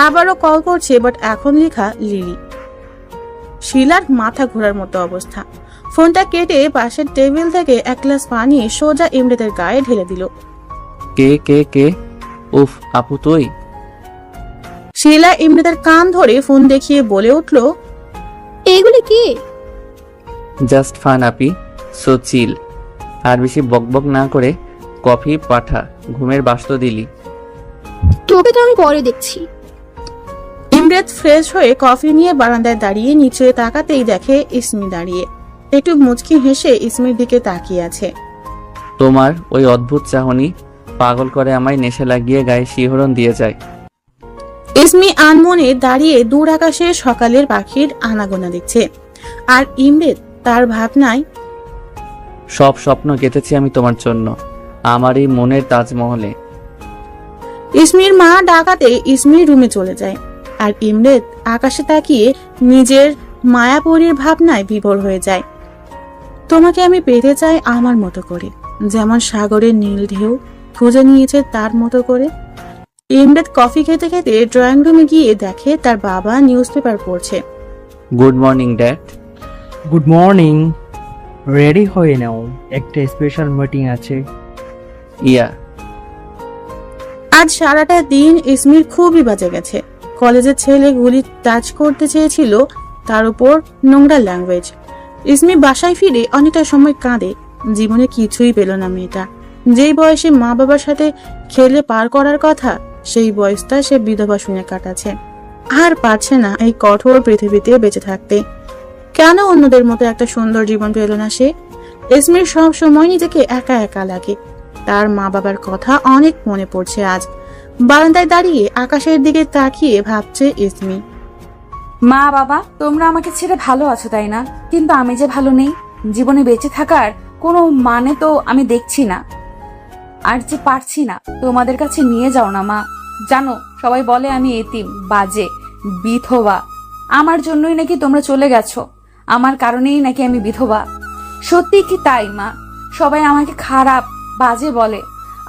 S2: আবারও কল করছে, বাট এখন লেখা লিলি। শিলার মাথা ঘোরার মতো অবস্থা। ফোনটা কেটে পাশের টেবিল থেকে 1 গ্লাস পানি সোজা ইমরেতের গায়ে ঢেলে দিল।
S1: কে কে কে? উফ, আপু তুই?
S2: শিলা ইমরেতের কান ধরে ফোন দেখিয়ে বলে উঠলো,
S12: এগুলি কি?
S1: জাস্ট ফান আপি, সো চিল। আর বেশি বকবক না করে কফি পাঠা, ঘুমের বাস্ত দিলি।
S12: তোকে তো আমি পরে দেখছি।
S2: ইমরেত ফ্রেশ হয়ে কফি নিয়ে বারান্দায় দাঁড়িয়ে নিচে তাকাতেই দেখে ইসমি দাঁড়িয়ে। একটু মুচকি হেসে ইসমির দিকে তাকিয়ে আছে।
S1: তোমার ওই অদ্ভুত চাহনি পাগল করে আমায়, নেশা লাগিয়ে গায়ে শিহরণ দিয়ে যায়।
S2: ইসমি আনমনে দাঁড়িয়ে দূর আকাশে সকালের পাখির আনাগোনা দেখছে, আর ইমরেত তার ভাবনায়।
S1: সব স্বপ্ন কেটেছি আমি তোমার জন্য, আমার এই মনের তাজমহলে।
S2: ইসমির মা ডাকাতে ইসমি রুমে চলে যায়, আর ইমরেত আকাশে তাকিয়ে নিজের মায়াপরীর ভাবনায় বিভোর হয়ে যায়। তোমাকে আমি পেতে চাই আমার মতো করে, যেমন সাগরের নীল ঢেউ খুঁজে নিয়েছে তার মতো করে। ইমরেত কফি খেতে খেতে ড্রয়িং রুমে গিয়ে দেখে তার বাবা নিউজ পেপার পড়ছে।
S1: Good morning dad.
S4: Good morning. Ready হয়ে নাও, একটা স্পেশাল মিটিং আছে।
S1: ইয়া।
S2: আজ সারাটা দিন ইসমির খুবই বাজে গেছে। কলেজের ছেলেগুলি টাচ করতে চেয়েছিল, তার উপর নোংরা ল্যাঙ্গুয়েজ। ইসমি বাসায় ফিরে অনেকটা সময় কাঁদে। জীবনে কিছুই পেল না মেয়েটা। যেই বয়সে মা বাবার সাথে খেলে পার করার কথা, সেই বয়সটা সে বিধবা শুনে কাটাচ্ছে। আর পারছে না এই কঠোর পৃথিবীতে বেঁচে থাকতে। কেন অন্যদের মতো একটা সুন্দর জীবন পেল না সে? ইসমির সব সময় নিজেকে একা একা লাগে। তার মা বাবার কথা অনেক মনে পড়ছে আজ। বারান্দায় দাঁড়িয়ে আকাশের দিকে তাকিয়ে ভাবছে ইসমি।
S3: মা বাবা, তোমরা আমাকে ছেড়ে ভালো আছো তাই না? কিন্তু আমি যে ভালো নেই। জীবনে বেঁচে থাকার কোনো মানে তো আমি দেখছি না। আর যে পারছি না, তোমাদের কাছে নিয়ে যাও না মা। জানো, সবাই বলে আমি এতিম, বাজে, বিধবা। আমার জন্যই নাকি তোমরা চলে গেছো, আমার কারণেই নাকি আমি বিধবা। সত্যি কি তাই মা? সবাই আমাকে খারাপ, বাজে বলে।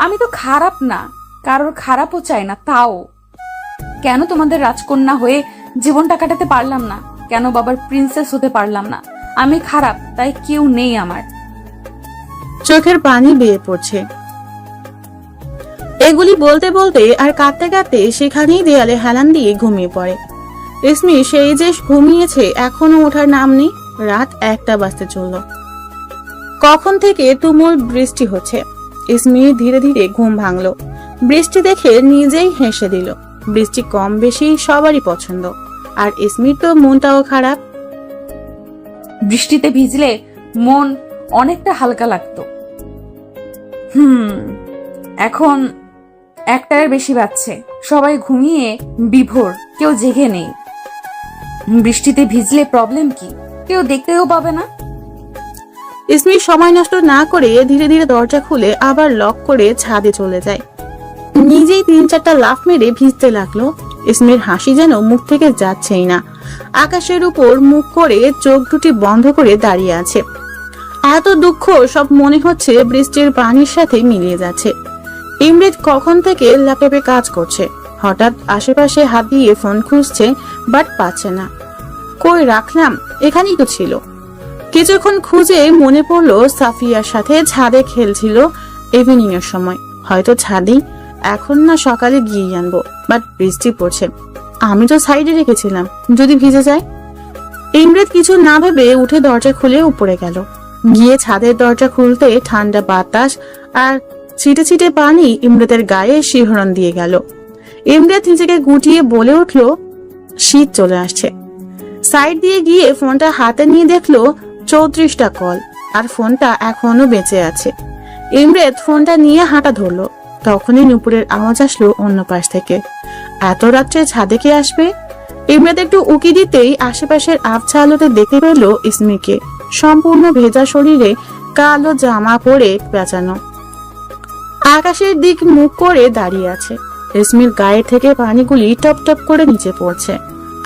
S3: আমি তো খারাপ না, কারোর খারাপও চাই না। তাও কেন তোমাদের রাজকন্যা হয়ে জীবনটা কাটাতে পারলাম না? কেন বাবার প্রিন্সেস হতে পারলাম না? আমি খারাপ, তাই কেউ নেই আমার।
S2: চোখের পানি বেয়ে পড়ছে। এগুলি বলতে বলতে আর কাঁদতে কাঁদতে সেখানেই দেয়ালে হেলান দিয়ে ঘুমিয়ে পড়ে। ইসমি সেই যে ঘুমিয়েছে, এখনো ওঠার নাম নেই। রাত 1টা বাজতে চলল। কখন থেকে তুমুল বৃষ্টি হচ্ছে। ইসমি ধীরে ধীরে ঘুম ভাঙলো। বৃষ্টি দেখে নিজেই হেসে দিল। বৃষ্টি কম বেশি সবারই পছন্দ, আর ইসমির তো মনটাও খারাপ।
S3: বৃষ্টিতে ভিজলে মন অনেকটা হালকা লাগতো। এখন 1টার বেশি বাজছে, সবাই ঘুমিয়ে বিভোর, কেউ জেগে নেই। বৃষ্টিতে ভিজলে প্রবলেম কি? কেউ দেখতেও পাবে না।
S2: ইসমি সময় নষ্ট না করে ধীরে ধীরে দরজা খুলে আবার লক করে ছাদে চলে যায়। নিজেই 3-4টা লাফ মেরে ভিজতে লাগলো। ইসমির হাসি যেন মুখ থেকে যাচ্ছেই না। আকাশের উপর মুখ করে চোখ দুটি বন্ধ করে দাঁড়িয়ে আছে। এত দুঃখ সব মনে হচ্ছে বৃষ্টির পানির সাথে মিলিয়ে যাচ্ছে। ইমরেদ কখন থেকে ল্যাপটপে কাজ করছে। হঠাৎ আশেপাশে হাত দিয়ে ফোন খুঁজছে, বাট পাচ্ছে না। কই রাখলাম? এখানেই তো ছিল। কিছুক্ষণ খুঁজে মনে পড়লো সাফিয়ার সাথে ছাদে খেলছিল ইভিনিং এর সময়। হয়তো ছাদেই, এখন না সকালে গিয়ে আনবো। বাট বৃষ্টি পড়ছে, আমি তো সাইডে রেখেছিলাম, যদি ভিজে যায়। ইমরেদ কিছু না ভেবে উঠে দরজা খুলে উপরে গেল। গিয়ে ছাদের দরজা খুলতে ঠান্ডা বাতাস আর ছিটে ছিটে পানি ইমরেদের গায়ে শিহরণ দিয়ে গেল। ইমরেদ নিজেকে গুটিয়ে বলে উঠলো, শীত চলে আসছে। সাইড দিয়ে গিয়ে ফোনটা হাতে নিয়ে দেখলো 34টা কল, আর ফোনটা এখনো বেঁচে আছে। ইমরেদ ফোনটা নিয়ে হাঁটা ধরলো। তখনই নুপুরের আওয়াজ আসলো অন্য পাশ থেকে। এত রাত্রে ছাদে কে আসবে? ইমরেদ একটু উকি দিতেই আশেপাশের আবছা আলোতে দেখতে পেল ইসমিকে, সম্পূর্ণ ভেজা শরীরে, কালো জামা পরে পেঁচানো, আকাশের দিক মুখ করে দাঁড়িয়ে আছে। ইসমির গায়ে থেকে পানিগুলি টপ টপ করে নিচে পড়ছে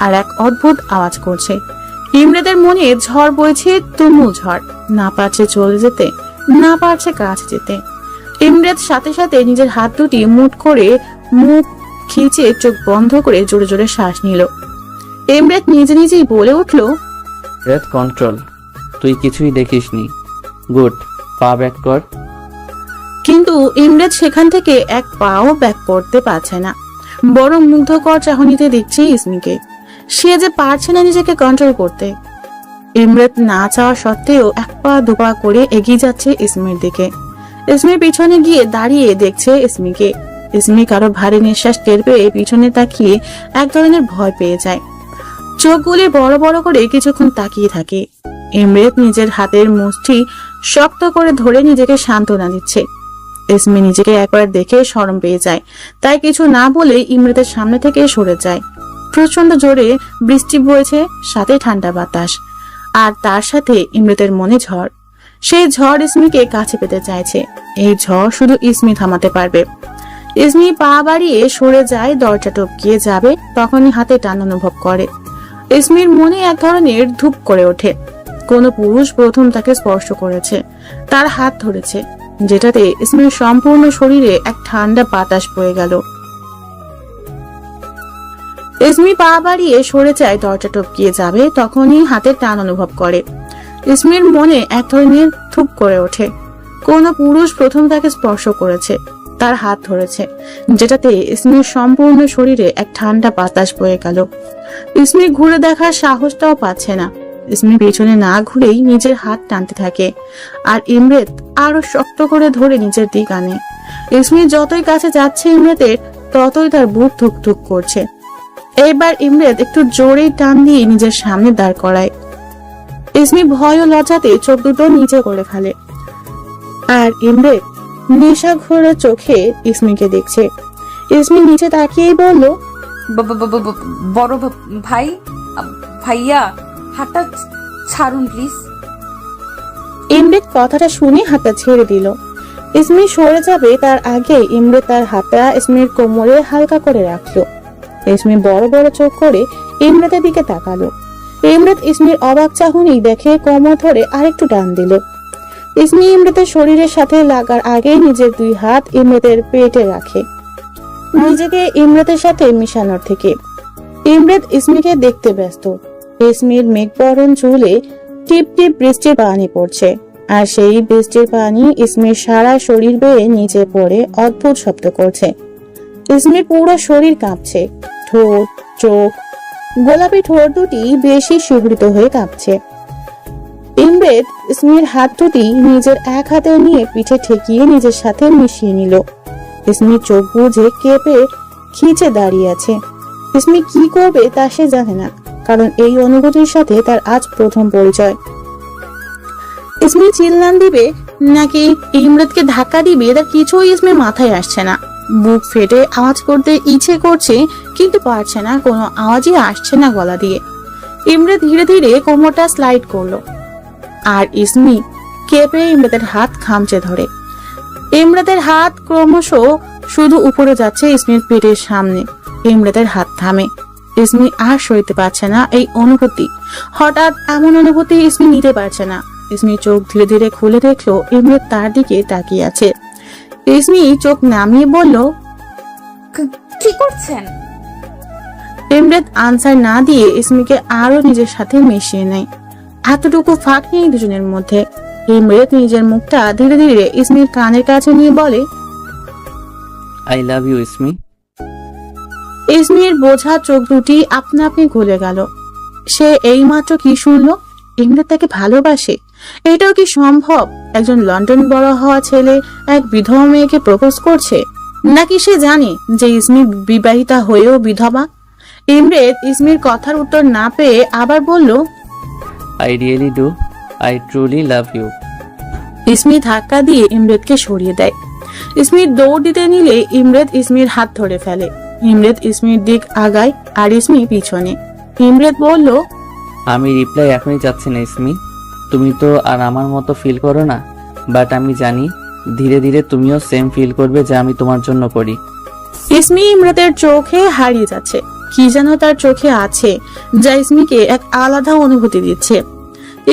S2: আর এক অদ্ভুত আওয়াজ করছে। ইমরেদের মনে ঝড় বইছে, তুমুল ঝড়। না পারছে চলে যেতে, না পারছে কাছে যেতে। ইমরেদ সাথে সাথে নিজের হাত দুটি মুঠ করে মুখ খিচে চোখ বন্ধ করে জোরে জোরে শ্বাস নিল। ইমরেদ নিজে নিজেই বলে উঠল,
S1: ব্রেথ কন্ট্রোল, তুই কিছুই দেখিসনি। গুড, পা ব্যাক কর।
S2: কিন্তু ইমরেদ সেখান থেকে এক পাও ব্যাক করতে পারছে না, বরং মুগ্ধকর চাহনিতে দেখছে ইসমিকে। সে যে পারছে না নিজেকে কন্ট্রোল করতে। ইমরেদ না চাওয়া সত্ত্বেও 1 পা 2 পা করে এগিয়ে যাচ্ছে ইসমির দিকে। ইসমির পিছনে গিয়ে দাঁড়িয়ে দেখছে ইসমিকে। ইসমি কারো ভারী নিঃশ্বাস টের পেয়ে পিছনে তাকিয়ে এক ধরনের ভয় পেয়ে যায়। চোখগুলি বড় বড় করে কিছুক্ষণ তাকিয়ে থাকে। ইমরেদ নিজের হাতের মুষ্টি শক্ত করে ধরে নিজেকে সান্ত্বনা দিচ্ছে। ইসমি নিজেকে একবার দেখে শরম পেয়ে যায়, তাই কিছু না বলে ইমরেদের সামনে থেকে সরে যায়। প্রচন্ড জোরে বৃষ্টি বইছে, সাথে ঠান্ডা বাতাস, আর তার সাথে ইমরেদের মনে ঝড়। সেই ঝড় ইসমিকে কাছে পেতে চাইছে। এই ঝড় শুধু ইসমি থামাতে পারবে। ইসমি পা বাড়িয়ে সরে যায়, দরজা টপকিয়ে যাবে, তখনই হাতে টান অনুভব করে। ইসমির মনে এক ধরনের ধূপ করে ওঠে। কোন পুরুষ প্রথম তাকে স্পর্শ করেছে, তার হাত ধরেছে, যেটাতে ইসমির সম্পূর্ণ শরীরে এক ঠান্ডা বাতাস বয়ে গেল। ইসমি পা বাড়িয়ে সরে যায়, দরজা টপকিয়ে যাবে, তখনই হাতের টান অনুভব করে। ইসমির মনে এক ধরনের থুপ করে ওঠে। কোন পুরুষ প্রথম তাকে স্পর্শ করেছে, তার হাত ধরেছে, যেটাতে ইসমির সম্পূর্ণ শরীরে এক ঠান্ডা বাতাস বয়ে গেল। ইসমি ঘুরে দেখার সাহসটাও পাচ্ছে না। ইসমি পেছনে না ঘুরেই নিজের হাত টানতে থাকে, আর ইমরেত আরো শক্ত করে ধরে নিজের দিক আনে। ইসমি যতই কাছে যাচ্ছে ইমরেতের, ততই তার বুক ধুকধুক করছে। এইবার ইমরেত একটু জোরেই টান দিয়ে নিজের সামনে দাঁড় করায়। ইসমি ভয় ও লজ্জাতে চোখ দুটো নিচে করে ফেলে, আর ইমরেত নেশা ঘোরা চোখে ইসমিকে দেখছে। ইসমি নিচে তাকিয়েই বলল,
S3: বড় ভাই, ভাইয়া হাতটা ছাড়ুন প্লিজ।
S2: ইমরেত কথাটা শুনে হাতটা ছেড়ে দিল। ইসমি সরে যাবে তার আগে ইমরেত তার হাতটা ইসমির কোমরে হালকা করে রাখলো। ইসমি বড় বড় চোখ করে ইমরেতের দিকে তাকালো। ইমরেত ইসমির অবাক চাহনি দেখে কোমর ধরে আরেকটু টান দিল। ইসমি ইমরেতের শরীরের সাথে লাগার আগে নিজের দুই হাত ইমরেতের পেটে রাখে, নিজেকে ইমরেতের সাথে মিশানোর থেকে। ইমরেত ইসমিকে দেখতে ব্যস্ত। ইসমির মেঘবরণ চুলে টিপ টিপ বৃষ্টির পানি পড়ছে, আর সেই বৃষ্টির পানি ইসমির সারা শরীর বেয়ে নিচে পড়ে অদ্ভুত শব্দ করছে। ইসমির পুরো শরীর কাঁপছে, ঠোঁট, চোখ, গোলাপি ঠোঁট দুটি বেশি সুহৃত হয়ে কাঁপছে। ইমরেত ইসমির হাত দুটি নিজের এক হাতে নিয়ে পিঠে ঠেকিয়ে নিজের সাথে মিশিয়ে নিল। ইসমির চোখ বুঝে কেঁপে খিচে দাঁড়িয়ে আছে। ইসমি কি করবে তা সে জানে না, কারণ এই অনুভূতির সাথে তার আজ প্রথম পরিচয়। ইসমি চিল্লান দিবে নাকি ইমরেতকে ধাক্কা দিবে, তার কিছুই ইসমির মাথায় আসছে না। বুক ফেটে আওয়াজ করতে ইচ্ছে করছে, কিন্তু পারছে না, কোনো আওয়াজই আসছে না গলা দিয়ে। ইমরেত ধীরে ধীরে কোমরটা স্লাইড করলো, আর ইসমি কেঁপে ইমরেতের হাত খামচে ধরে। ইমরেতের হাত ক্রমশ শুধু উপরে যাচ্ছে ইসমির পেটের সামনে। ইমরেতের হাত থামে। ইসমি আর সইতে পারছে না এই অনুভূতি। হঠাৎ এমন অনুভূতি ইসমি নিতে পারছে না। ইসমি চোখ ধীরে ধীরে খুলে দেখলো ইমরেত তার দিকে তাকিয়ে আছে। ইসমি চোখ নামিয়ে বলল,
S3: কি করছেন?
S2: ইমরেত আনসার না দিয়ে ইসমিকে আরো নিজের সাথে মিশিয়ে নেয়। এতটুকু ফাঁক নেই দুজনের মধ্যে। ইমরেত নিজের মুখটা ধীরে ধীরে ইসমির কানের কাছে নিয়ে বলে,
S11: আই লাভ ইউ ইসমি।
S2: ইসমির বোঝা চোখ দুটি আপনা আপনি খুলে গেল। সে এইমাত্র কি শুনলো? ইমরেত তাকে ভালোবাসে। এটাও কি সম্ভব? একজন লন্ডন বড় হওয়া ছেলে এক বিধবা মেয়েকে প্রপোজ করছে, নাকি সে জানে যে ইসমি বিবাহিতা হয়েও বিধবা? ইমরেত ইসমির কথার উত্তর না পেয়ে আবার বলল,
S11: I really do, I truly love you.
S2: Ismi ধাক্কা দিয়ে ইমরেতকে সরিয়ে দেয়। ইসমির দৌড় দিতে নিলে ইমরেত ইসমির হাত ধরে ফেলে। ইমরেত ইসমির দিক আগায়, আর ইসমি পিছনে। ইমরেত বলল,
S11: আমি রিপ্লাই এখনই চাচ্ছি না ইসমি। তুমি তো আর আমার মতো ফিল করো না, বাট আমি জানি ধীরে ধীরে তুমিও সেম ফিল করবে যা আমি তোমার জন্য করি।
S2: ইসমি ইমরেতের চোখে হারিয়ে যাচ্ছে। কি যেন তার চোখে আছে যা ইসমিকে এক আলাদা অনুভূতি দিচ্ছে।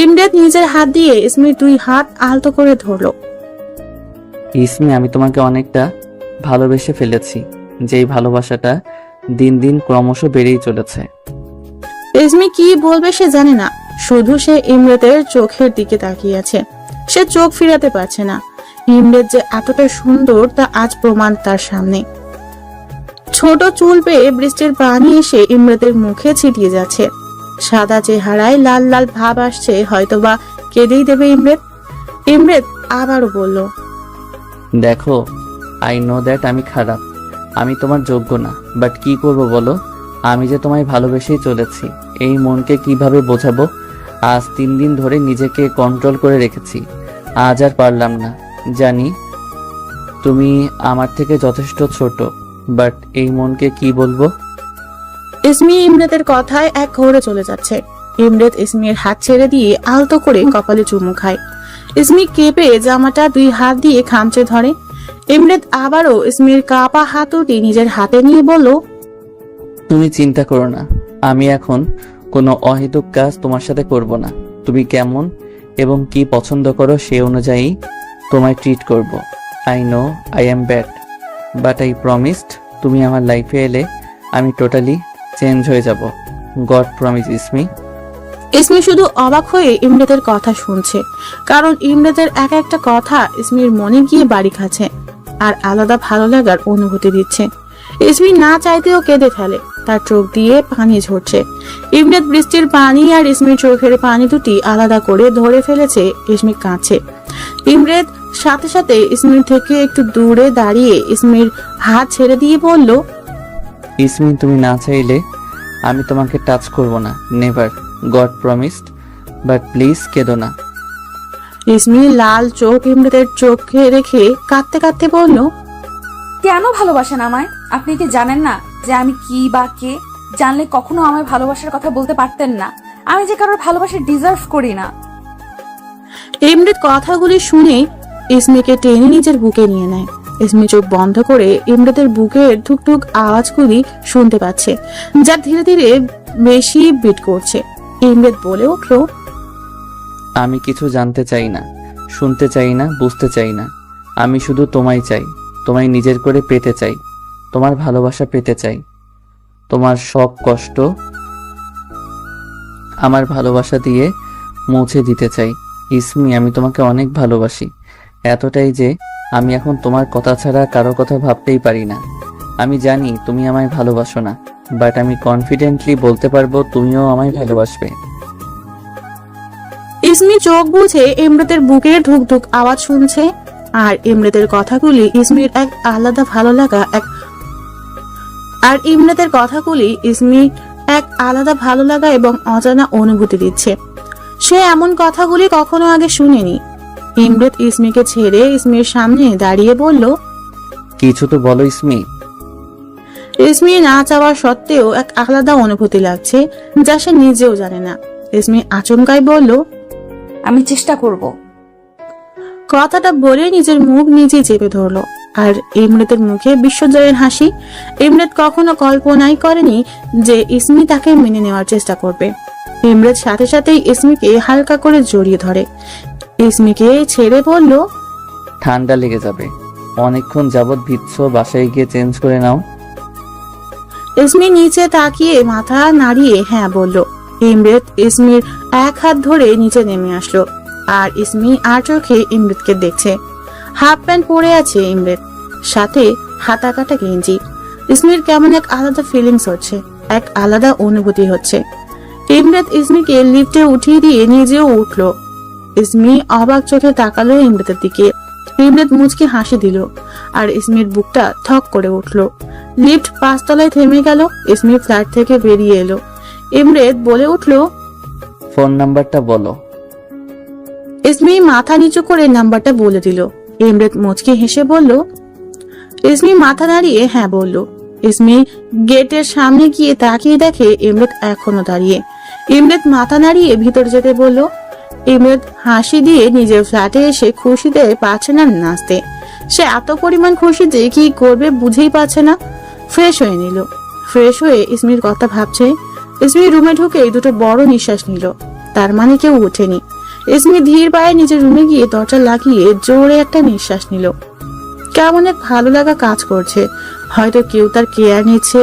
S2: ইমরেত নিজের হাত দিয়ে ইসমির দুই হাত আলতো করে ধরলো।
S11: ইসমি, আমি তোমাকে অনেকটা ভালোবেসে ফেলেছি, যেই ভালোবাসাটা দিন দিন ক্রমশ বেড়েই চলেছে।
S2: ইসমি কি বলবে সে জানে না, শুধু সে ইমরেতের চোখের দিকে তাকিয়ে আছে। সে চোখ ফিরাতে পারছে না। ইমরেত যে এতটা সুন্দর তা আজ প্রমাণ তার সামনে। ছোট চুল পেয়ে বৃষ্টির পানি এসে ইমরেতের মুখে ছিটিয়ে যাচ্ছে। সাদা চেহারায় লাল লাল ভাব আসছে, হয়তোবা কেঁদেই দেবে ইমরেত। ইমরেত আবারও বলল,
S11: দেখো, আই নো দ্যাট আমি খারাপ, আমি তোমার যোগ্য না, বাট কি করব বলো? আমি যে তোমায় ভালোবেসেই চলেছি। এই মনকে কিভাবে বোঝাবো? আজ 3 দিন ধরে নিজেকে কন্ট্রোল করে রেখেছি, আজ আর পারলাম না। জানি তুমি আমার থেকে যথেষ্ট ছোট, বাট এই মনকে কি বলবো?
S2: ইসমি ইমরেতের কথায় এক ঘোরে চলে যাচ্ছে। ইমরেত ইসমির হাত ছেড়ে দিয়ে আলতো করে কপালে চুমু খায়। ইসমি কেঁপে জামাটা দুই হাত দিয়ে খামচে ধরে। ইমরেত আবারও ইসমির কাপা হাত দুটি নিজের হাতে নিয়ে বলল,
S11: তুমি চিন্তা করো না, আমি এখন কোনো অহেতুক কাজ তোমার সাথে করব না। তুমি কেমন এবং কি পছন্দ করো সে অনুযায়ী তোমায় ট্রিট করব। I know I am bad, but I promised তুমি আমার লাইফে এলে আমি টোটালি চেঞ্জ হয়ে যাব। God promise ইসমি।
S2: ইসমি শুধু অবাক হয়ে ইমরাতের কথা শুনছে, কারণ ইমরাতের এক একটা কথা ইসমির মনে গিয়ে বাড়ি খাচ্ছে আর আলাদা ভালো লাগার অনুভূতি দিচ্ছে। ইসমি না চাইতেও কেঁদে ফেলে, তার চোখ দিয়ে পানি ঝরছে। ইমরাত বৃষ্টির পানি আর ইসমির চোখের পানি দুটি আলাদা করে ধরে ফেলেছে। ইসমি কাঁদছে। ইমরাত সাথে সাথে ইসমির থেকে একটু দূরে দাঁড়িয়ে ইসমির হাত ছেড়ে দিয়ে বলল,
S11: ইসমি, তুমি না চাইলে আমি তোমাকে টাচ করব না, never, god promised, but please কেঁদো না।
S2: ইসমি লাল চোখ ইমরাতের চোখে রেখে কাঁদতে কাঁদতে বলল,
S3: কেন ভালোবাসেন আমায়? আপনি কি জানেন না যে আমি কি বা কে? জানলে কখনো আমায় ভালোবাসার কথা বলতে পারতেন না। আমি যে কারোর ভালোবাসা ডিজার্ভ করি না।
S2: ইমরাত কথাগুলি শুনে ইসমিকে টেনে নিজের বুকে নিয়ে নেয়। ইসমি চোখ বন্ধ করে ইমরাতের বুকের ঠুকঠুক আওয়াজগুলি শুনতে পাচ্ছে, যা ধীরে ধীরে বেশি বিট করছে। ইমরাত বলে উঠল,
S11: আমি কিছু জানতে চাই না, শুনতে চাই না, বুঝতে চাই না। আমি শুধু তোমায় চাই, তোমায় নিজের করে পেতে চাই, তোমার ভালোবাসা পেতে চাই, তোমার সব কষ্ট আমার ভালোবাসা দিয়ে মুছে দিতে চাই। ইসমি, আমি তোমাকে অনেক ভালোবাসি, এতটাই যে আমি এখন তোমার কথা ছাড়া কারো কথা ভাবতেই পারি না। আমি জানি তুমি আমায় ভালোবাসো না, বাট আমি কনফিডেন্টলি বলতে পারবো তুমিও আমায় ভালোবাসবে।
S2: ইসমি চোখ বুঝে ইমরাতের বুকের ধুকধুক আওয়াজ শুনছে, আর ইমরাতের কথাগুলি ইসমির এক আলাদা ভালো লাগা এবং অজানা অনুভূতি দিচ্ছে। সে এমন কথাগুলি কখনো আগে শুনেনি। ইমরাত ইসমিকে ছেড়ে ইসমির সামনে দাঁড়িয়ে বলল,
S11: কিছু তো বলো ইসমি।
S2: ইসমি না চাওয়া সত্ত্বেও এক আলাদা অনুভূতি লাগছে, যা সে নিজেও জানে না। ইসমি আচমকাই বলল,
S3: আমি চেষ্টা করব।
S2: কথাটা বলে নিজের মুখ নিজে চেপে ধরলো, আর ইমরাতের মুখে বিশ্বজয়ের হাসি। ইমরাত কখনো কল্পনাই করেনি যে ইসমি তাকে মেনে নেওয়ার চেষ্টা করবে। ইমরাত সাথে সাথেই ইসমিকে হালকা করে জড়িয়ে ধরে। ইসমিকে ছেড়ে বলল,
S11: ঠান্ডা লেগে যাবে, অনেকক্ষণ যাবত ভিজছ, বাসায় গিয়ে চেঞ্জ করে নাও।
S2: ইসমি নিচে তাকিয়ে মাথা নাড়িয়ে হ্যাঁ বলল। ইমরাত ইসমির এক হাত ধরে নিচে নেমে আসলো, আর ইসমি আর চোখে ইমরাতকে দেখছে। হাফ প্যান্ট পরে আছে ইমরাত, সাথে হাতা কাটা গেঞ্জি। ইসমির কেমন এক আলাদা ফিলিংস হচ্ছে, এক আলাদা অনুভূতি হচ্ছে। ইমরাত ইসমিকে লিফটে উঠিয়ে দিয়ে নিজেও উঠলো। ইসমি অবাক চোখে তাকালো ইমরাতের দিকে। ইমরাত মুচকি হাসি দিল, আর ইসমির বুকটা থক করে উঠলো। লিফট 5 তলায় থেমে গেল। ইসমি ফ্ল্যাট থেকে বেরিয়ে এলো। ইমরাত বলে উঠলো,
S11: ফোন নাম্বারটা বলো।
S2: ইসমি মাথা নিচু করে নাম্বারটা বলে দিল। ইমরাত মুচকি হেসে বলল। ইসমি মাথা নাড়িয়ে হ্যাঁ বলল। ইসমি গেটের সামনে গিয়ে তাকিয়ে দেখে ইমরাত এখনো দাঁড়িয়ে। ইমরাত মাথা নাড়িয়ে ভিতর যেতে বলল। ইমরাত হাসি দিয়ে নিজের ফ্ল্যাটে এসে খুশিতে পারছে না নাচতে। সে এত পরিমাণ খুশি যে কি করবে বুঝেই পাচ্ছে না। ফ্রেশ হয়ে নিল। ফ্রেশ হয়ে ইসমির কথা ভাবছে। ইসমি রুমে ঢুকে দুটো বড় নিঃশ্বাস নিল। তার মানে কেউ ওঠেনি। ইসমি ধীর পায়ে নিজের রুমে গিয়ে দরজা লাগিয়ে জোরে একটা নিঃশ্বাস নিল। কেমন এক ভালো লাগা কাজ করছে। হয়তো কেউ তার কেয়ার নিচ্ছে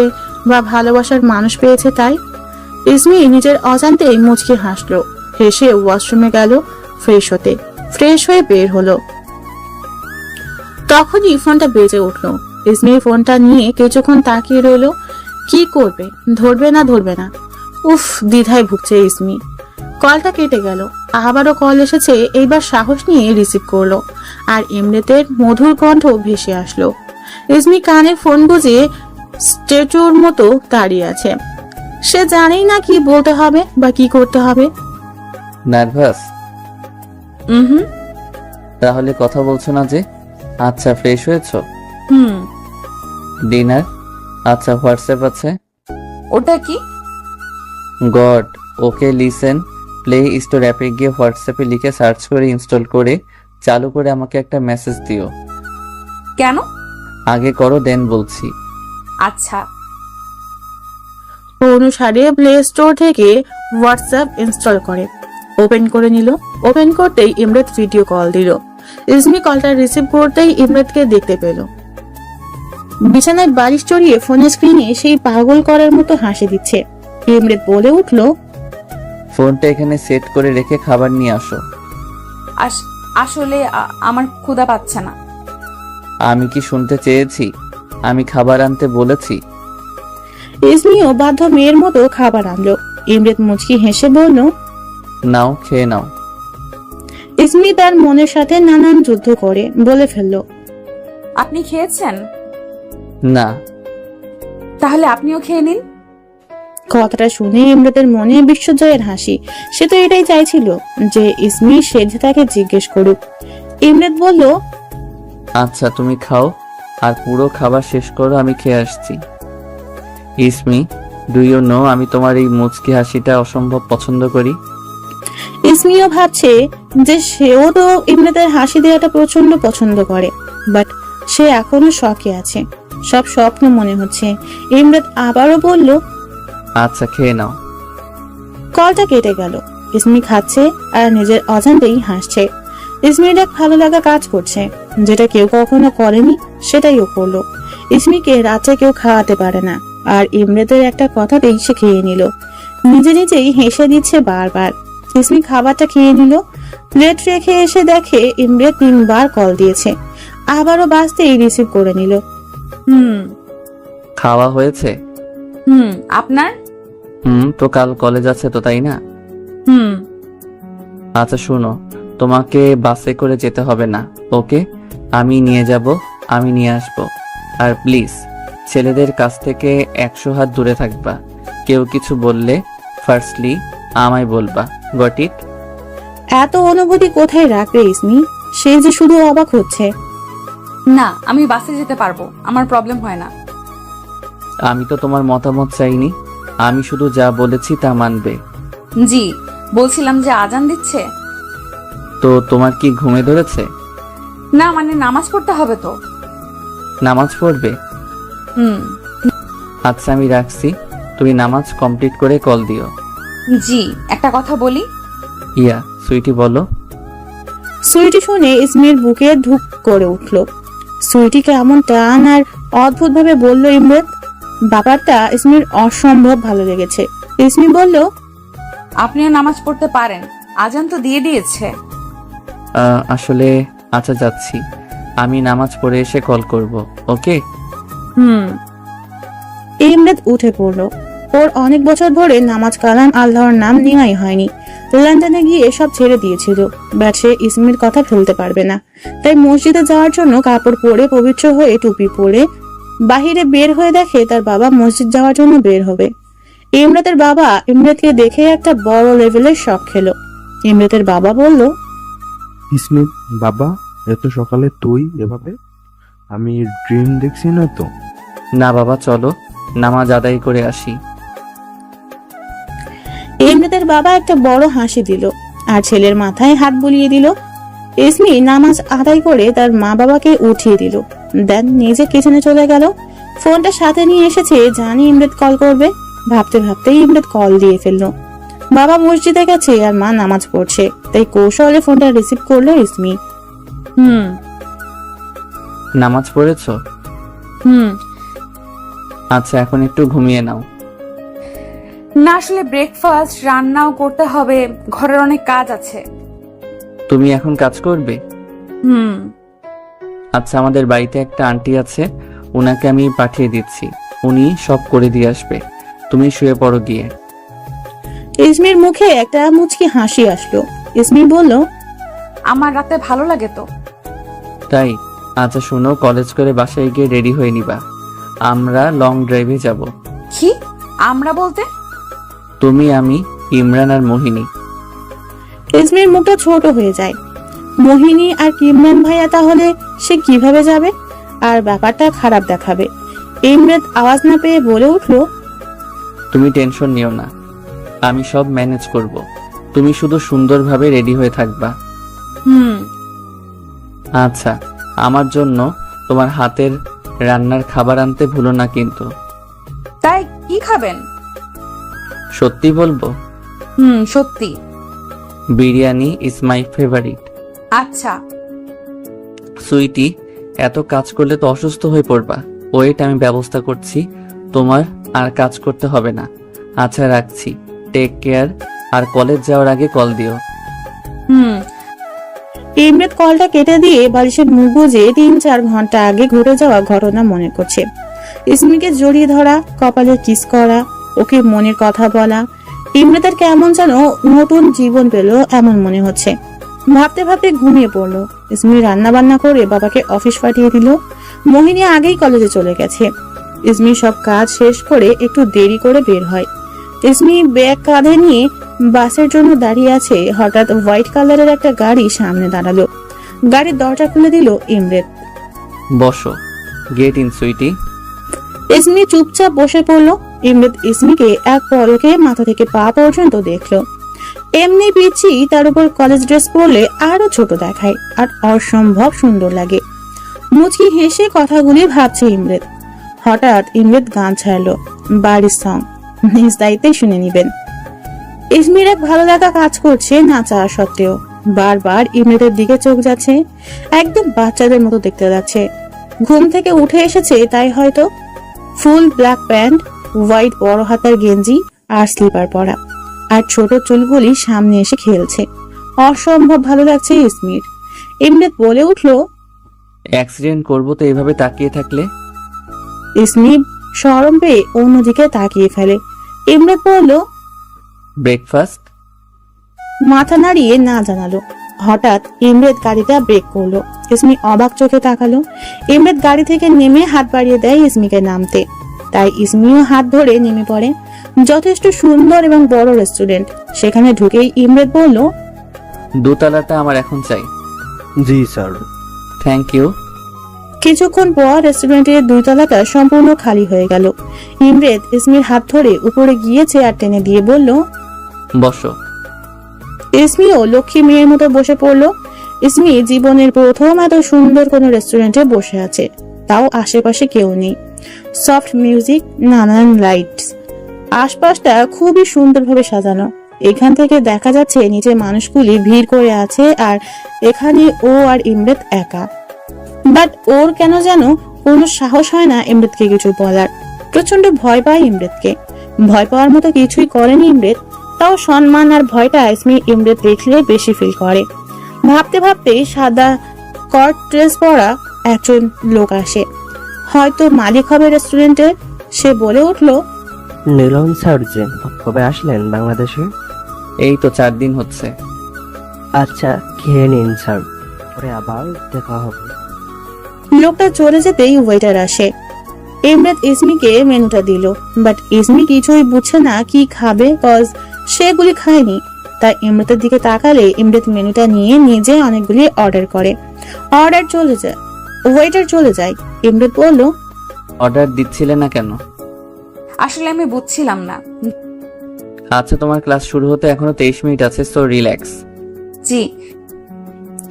S2: বা ভালোবাসার মানুষ পেয়েছে তাই। ইসমি নিজের অজান্তেই মুচকি হাসলো। হেসে ওয়াশরুমে গেল ফ্রেশ হতে। ফ্রেশ হয়ে বের হলো। তখনই ফোনটা বেজে উঠলো। ইসমি ফোনটা নিয়ে কিছুক্ষণ তাকিয়ে রইল। কি করবে, ধরবে না। উফ, দ্বিধায় ভুগছে ইসমি। কলটা কেটে গেল। আবারও কল এসেছে। এইবার সাহস নিয়ে রিসিভ করলো, আর ইমরাতের মধুর কণ্ঠ ভেসে আসলো। ইসমি কানে ফোন বুঝিয়ে স্ট্যাচুর মতো দাঁড়িয়ে আছে। সে জানেই না কি বলতে হবে বা কি করতে হবে।
S11: নার্ভাস? তাহলে কথা বলছো না যে? আচ্ছা, ফ্রেশ হয়েছো? ডিনার? আচ্ছা, হোয়াটসঅ্যাপ আছে?
S3: ওটা কি?
S11: গড, ওকে লিসেন, প্লে স্টোর অ্যাপে গিয়ে হোয়াটসঅ্যাপে লিখে সার্চ করে ইনস্টল করে চালু করে আমাকে একটা মেসেজ দিও।
S3: কেন?
S11: আগে করো, দেন বলছি।
S3: আচ্ছা।
S2: অনুসারে প্লে স্টোর থেকে হোয়াটসঅ্যাপ ইনস্টল করে ওপেন করে নিল। ওপেন করতেই ইমরাত ভিডিও কল দিল। ইসমি কলটা রিসিভ করতেই ইমরাতকে দেখতে পেল। বিছানায় বালিশ চড়িয়ে ফোনের স্ক্রিনে সেই পাগল করার মতো হাসি দিচ্ছে। ইমরাত বলে উঠল,
S11: ফোনটা এখানে সেট করে রেখে খাবার নিয়ে আসো।
S3: আসলে আমার ক্ষুধা পাচ্ছে না।
S11: আমি কি শুনতে চেয়েছি আমি খাবার আনতে বলেছি?
S2: ইসমিও বাধ্য মেয়ের মতো খাবার আনলো। ইমরাত মুচকি হেসে বলল,
S11: নাও, খেয়ে নাও।
S2: ইসমি তার মনের সাথে নানান যুদ্ধ করে বলে ফেলল,
S3: আপনি খেয়েছেন?
S11: না।
S3: তাহলে আপনিও খেয়ে নিন।
S2: কথাটা শুনে ইমরাতের মনে বিশ্বজয়ের হাসি। সে তো এটাই চাইছিল যে ইসমি সেজে তাকে জিজ্ঞেস করুক। ইমরাত বলল,
S11: আচ্ছা তুমি খাও, আর পুরো খাবার শেষ করো, আমি খেয়ে আসছি। ইসমি, ডু ইউ নো আমি তোমার এই মুচকি হাসিটা অসম্ভব পছন্দ করি।
S2: ইসমিও ভাবছে যে সেও তো ইমরাতের হাসি দেওয়াটা প্রচন্ড পছন্দ করে, বাট সে এখনো শখে আছে। সব স্বপ্ন মনে হচ্ছে। ইমরাত আবারও বলল,
S11: আচ্ছা খেয়ে নাও।
S2: কলটা কেটে গেল। ইসমি খাচ্ছে আর নিজের অজান্তেই হাসছে। ইসমির এক ভালো লাগা কাজ করছে, যেটা কেউ কখনো করেনি সেটাই ও করলো। ইসমিকে রাতে কেউ খাওয়াতে পারে না, আর ইমরাতের একটা কথাতেই সে খেয়ে নিল। নিজে নিজেই হেসে দিচ্ছে বারবার। ইসমি খাবারটা খেয়ে নিল। প্লেট রেখে এসে দেখে ইমরাত 3 বার কল দিয়েছে। আবারও বাজতেই রিসিভ করে নিল।
S11: খাওয়া হয়েছে?
S3: আপনার?
S11: তো কাল কলেজ আছে তো, তাই না? আচ্ছা শোনো, তোমাকে বাসে করে যেতে হবে না, ওকে? আমি নিয়ে যাব, আমি নিয়ে আসব। আর প্লিজ ছেলেদের কাছ থেকে 100 হাত দূরে থাকবা। কেউ কিছু বললে ফার্স্টলি আমায় বলবা, গট ইট?
S2: এত অনুভূতি কোথায় রাখবে ইসমি? সে যে শুধু অবাক হচ্ছে।
S3: না, আমি বাসে যেতে পারবো, আমার প্রবলেম হয় না।
S11: আমি তো তোমার মতামত চাইনি, আমি শুধু যা বলেছি তা মানবে।
S3: জি, বলছিলাম যে আজান দিচ্ছে।
S11: তো তোমার কি ঘুমে ধরেছে?
S3: না, মানে নামাজ পড়তে হবে তো।
S11: নামাজ পড়বে? আচ্ছা আমি রাখছি, তুমি নামাজ কমপ্লিট করে কল দিও।
S3: জি, একটা কথা বলি।
S11: ইয়া সুইটি বলো।
S2: সুইটি শুনে ইসমির বুকে ধুক করে উঠল। সুইটিকে এমন টান আর অদ্ভুত ভাবে বলল ইমরাত, ব্যাপারটা ইসমির অসম্ভব ভালো লেগেছে। ইসমি বলল,
S3: আপনিও নামাজ পড়তে পারেন, আজান তো দিয়ে দিয়েছে।
S11: আসলে আচ্ছা যাচ্ছি, আমি নামাজ পড়ে এসে কল করব, ওকে?
S2: ইমরাত উঠে পড়ল। ওর অনেক বছর ধরে নামাজ কালাম আল্লাহর নাম নেওয়াই হয়নি। লন্ডনে গিয়ে সব ছেড়ে দিয়েছিল, বাট সে ইসমির কথা ফেলতে পারবে না। তাই মসজিদে যাওয়ার জন্য কাপড় পরে পবিত্র হয়ে টুপি পরে বাহিরে বের হয়ে দেখে তার বাবা মসজিদ যাওয়ার জন্য বের হবে। ইমরাতের বাবা ইমরাতকে দেখে একটা বড় লেভেলের শক খেলো। ইমরাতের বাবা বলল,
S4: ইসমি বাবা, এত সকালে তুই এভাবে? আমি ড্রিম দেখছি না তো?
S11: না বাবা, চলো নামাজ আদায় করে আসি।
S2: ইমরাতের বাবা একটা বড় হাসি দিল আর ছেলের মাথায় হাত বুলিয়ে দিল। ইসমি নামাজ আদায় করে তার মা বাবাকে উঠিয়ে দিল, দেন নিজে কিচেনে চলে গেল। ফোনটা সাথে নিয়ে এসেছে, জানি ইমরাত কল করবে। ভাবতে ভাবতেই ইমরাত কল দিয়ে ফেললো। বাবা মসজিদে গেছে আর মা নামাজ পড়ছে, তাই কৌশলে ফোনটা রিসিভ করলো ইসমি।
S11: নামাজ পড়েছো? আচ্ছা এখন একটু ঘুমিয়ে নাও।
S3: না, আসলে ব্রেকফাস্ট রান্নাও করতে হবে, ঘরের অনেক কাজ আছে।
S11: তুমি এখন কাজ করবে? আচ্ছা আমাদের বাড়িতে একটা আন্টি আছে, ওনাকে আমি পাঠিয়ে দিচ্ছি, উনি সব করে দিয়ে আসবে। তুমি শুয়ে পড়ো গিয়ে।
S2: ইসমির মুখে একটা মুচকি হাসি আসলো। ইসমি বলল,
S3: আমার রাতে ভালো লাগে তো।
S11: তাই? আচ্ছা শোনো, কলেজ করে বাসায় গিয়ে রেডি হয়ে নিবা, আমরা লং ড্রাইভে যাব।
S3: কি আমরা বলতে?
S11: তুমি, আমি, ইমরান আর মোহিনী।
S2: ইসমির মুখটা ছোট হয়ে যায়। মোহিনী আর ইমরান ভাইয়া তাহলে সে কিভাবে যাবে? আর ব্যাপারটা খারাপ দেখাবে। ইমরাত আওয়াজ না পেয়ে বলে উঠলো,
S11: তুমি টেনশন নিও না, আমি সব ম্যানেজ করব, তুমি শুধু সুন্দরভাবে রেডি হয়ে থাকবা। আচ্ছা, আমার জন্য তোমার হাতের রান্নার খাবার আনতে ভুলো না কিন্তু।
S3: তাই কি খাবেন?
S11: সত্যি বলবো?
S3: সত্যি।
S11: Biryani is my favourite.
S3: আচ্ছা।
S11: সুইটি, এত কাজ করলে তো অসুস্থ হয়ে পড়বা। ওয়েট, আমি ব্যবস্থা করছি, তোমার আর কাজ করতে হবে না। আচ্ছা রাখছি, টেক কেয়ার, আর কলেজ যাওয়ার আগে কল দিও।
S3: হুম।
S2: ইমরাত কলটা কেটে দিয়ে বালিশের মুখ গুজে 3-4 ঘন্টা আগে ঘটে যাওয়া ঘটনা মনে করছে। ইসমিকে জড়িয়ে ধরা, কপালে কিস করা, ওকে মনের কথা বলা, ইমরাতের কেমন যেন নতুন জীবন পেল এমন মনে হচ্ছে। ভাবতে ভাবতে ঘুমিয়ে পড়লো। ইসমি রান্না বান্না করে বাবাকে অফিস পাঠিয়ে দিল। মোহিনী আগেই কলেজে চলে গেছে। ইসমি সব কাজ শেষ করে একটু দেরি করে বের হয়। ইসমি ব্যাগ কাঁধে নিয়ে বাসের জন্য দাঁড়িয়ে আছে। হঠাৎ হোয়াইট কালারের একটা গাড়ি সামনে দাঁড়ালো। গাড়ির দরজা খুলে দিল ইমরাত।
S11: বসো, গেট ইন সুইটি।
S2: ইসমি চুপচাপ বসে পড়লো। ইমরাত ইসমিকে এক পলকে মাথা থেকে পা পর্যন্ত দেখলো। এমনি পিচ্ছি, তার উপর কলেজ ড্রেস পরলে আরো ছোট দেখায় আর অসম্ভব সুন্দর লাগে। মুচকি হেসে কথাগুলি ভাবছে ইমরাত। হঠাৎ ইমরাত গান ছাড়লো, বাড়ির সং। নিজ দায়িত্বে শুনে নিবেন। ইসমির এক ভালো লাগা কাজ করছে না চাওয়া সত্ত্বেও। বারবার ইমরাতের দিকে চোখ যাচ্ছে। একদম বাচ্চাদের মতো দেখতে যাচ্ছে। ঘুম থেকে উঠে এসেছে তাই হয়তো। ফুল ব্ল্যাক প্যান্ট, হোয়াইট বড় হাতার গেঞ্জি আর স্লিপার পরা, আর ছোট চুলগুলি সামনে এসে খেলছে। অসম্ভব ভালো লাগছে ইসমির। ইমরাত বলে উঠলো,
S11: অ্যাক্সিডেন্ট করবো তো এভাবে তাকিয়ে থাকলে।
S2: ইসমি শরম পেয়ে অন্যদিকে তাকিয়ে ফেলে। ইমরাত বলল,
S11: ব্রেকফাস্ট।
S2: মাথা নাড়িয়ে না জানালো। হঠাৎ ইমরাত গাড়িটা ব্রেক করলো। ইসমি অবাক চোখে তাকালো। ইমরাত গাড়ি থেকে নেমে হাত বাড়িয়ে দেয় ইসমিকে নামতে। তাই ইসমিও হাত ধরে নেমে পড়ে। যথেষ্ট সুন্দর এবং বড় রেস্টুরেন্ট। সেখানে ঢুকেই ইমরাত বলল,
S11: দোতলাটা আমার এখন চাই।
S4: জি স্যার।
S11: Thank you.
S2: কিছুক্ষণ পর রেস্টুরেন্টের 2 তলাটা সম্পূর্ণ খালি হয়ে গেল। ইমরাত ইসমির হাত ধরে উপরে গিয়ে চেয়ার টেনে দিয়ে বলল,
S11: বসো।
S2: ইসমিও লক্ষ্মী মেয়ের মতো বসে পড়লো। ইসমি জীবনের প্রথম এত সুন্দর কোনো রেস্টুরেন্টে বসে আছে, তাও আশেপাশে কেউ নেই। সফট মিউজিক, নানান লাইটস, আশপাশটা খুবই সুন্দরভাবে সাজানো। এখান থেকে দেখা যাচ্ছে নিচে মানুষগুলি ভিড় করে আছে আর এখানে ও আর ইমরাত একা। বাট ওর কেন যেন কোনো সাহস হয় না ইমরাতকে কিছু বলার। প্রচন্ড ভয় পায় ইমরাতকে। ভয় পাওয়ার মতো কিছুই করেনি ইমরাত, তাও সম্মান আর ভয়টা ইসমি ইমরাত দেখলে বেশি ফিল করে। ভাবতে ভাবতে সাদা কট ড্রেস পরা একজন লোক আসে, হয়তো মালিক হবে রেস্টুরেন্টের। সে বলে উঠলো,
S10: নীলন স্যার যে কবে আসলেন বাংলাদেশে?
S11: এই তো 4 দিন হচ্ছে।
S10: আচ্ছা, খেয়ে নিন স্যার, পরে আবার দেখা হবে।
S2: লোকটা চলে যেতেই ওয়েটার আসে। ইমরাত ইসমিকে মেনুটা দিল, বাট ইসমি কিছুই বুঝছে না কি খাবে, কজ সেগুলি খায়নি। তাই ইমরাতের দিকে তাকালে ইমরাত মেনুটা নিয়ে নিজে অনেকগুলি অর্ডার করে। অর্ডার চলে যায়, ওয়েটার চলে যায়। ইমরাত বলল,
S11: অর্ডার দিচ্ছিলে না কেন?
S3: আসলে আমি বুঝছিলাম না।
S11: আচ্ছা, তোমার ক্লাস শুরু হতে এখনো 23 মিনিট আছে, সো রিল্যাক্স।
S3: জি।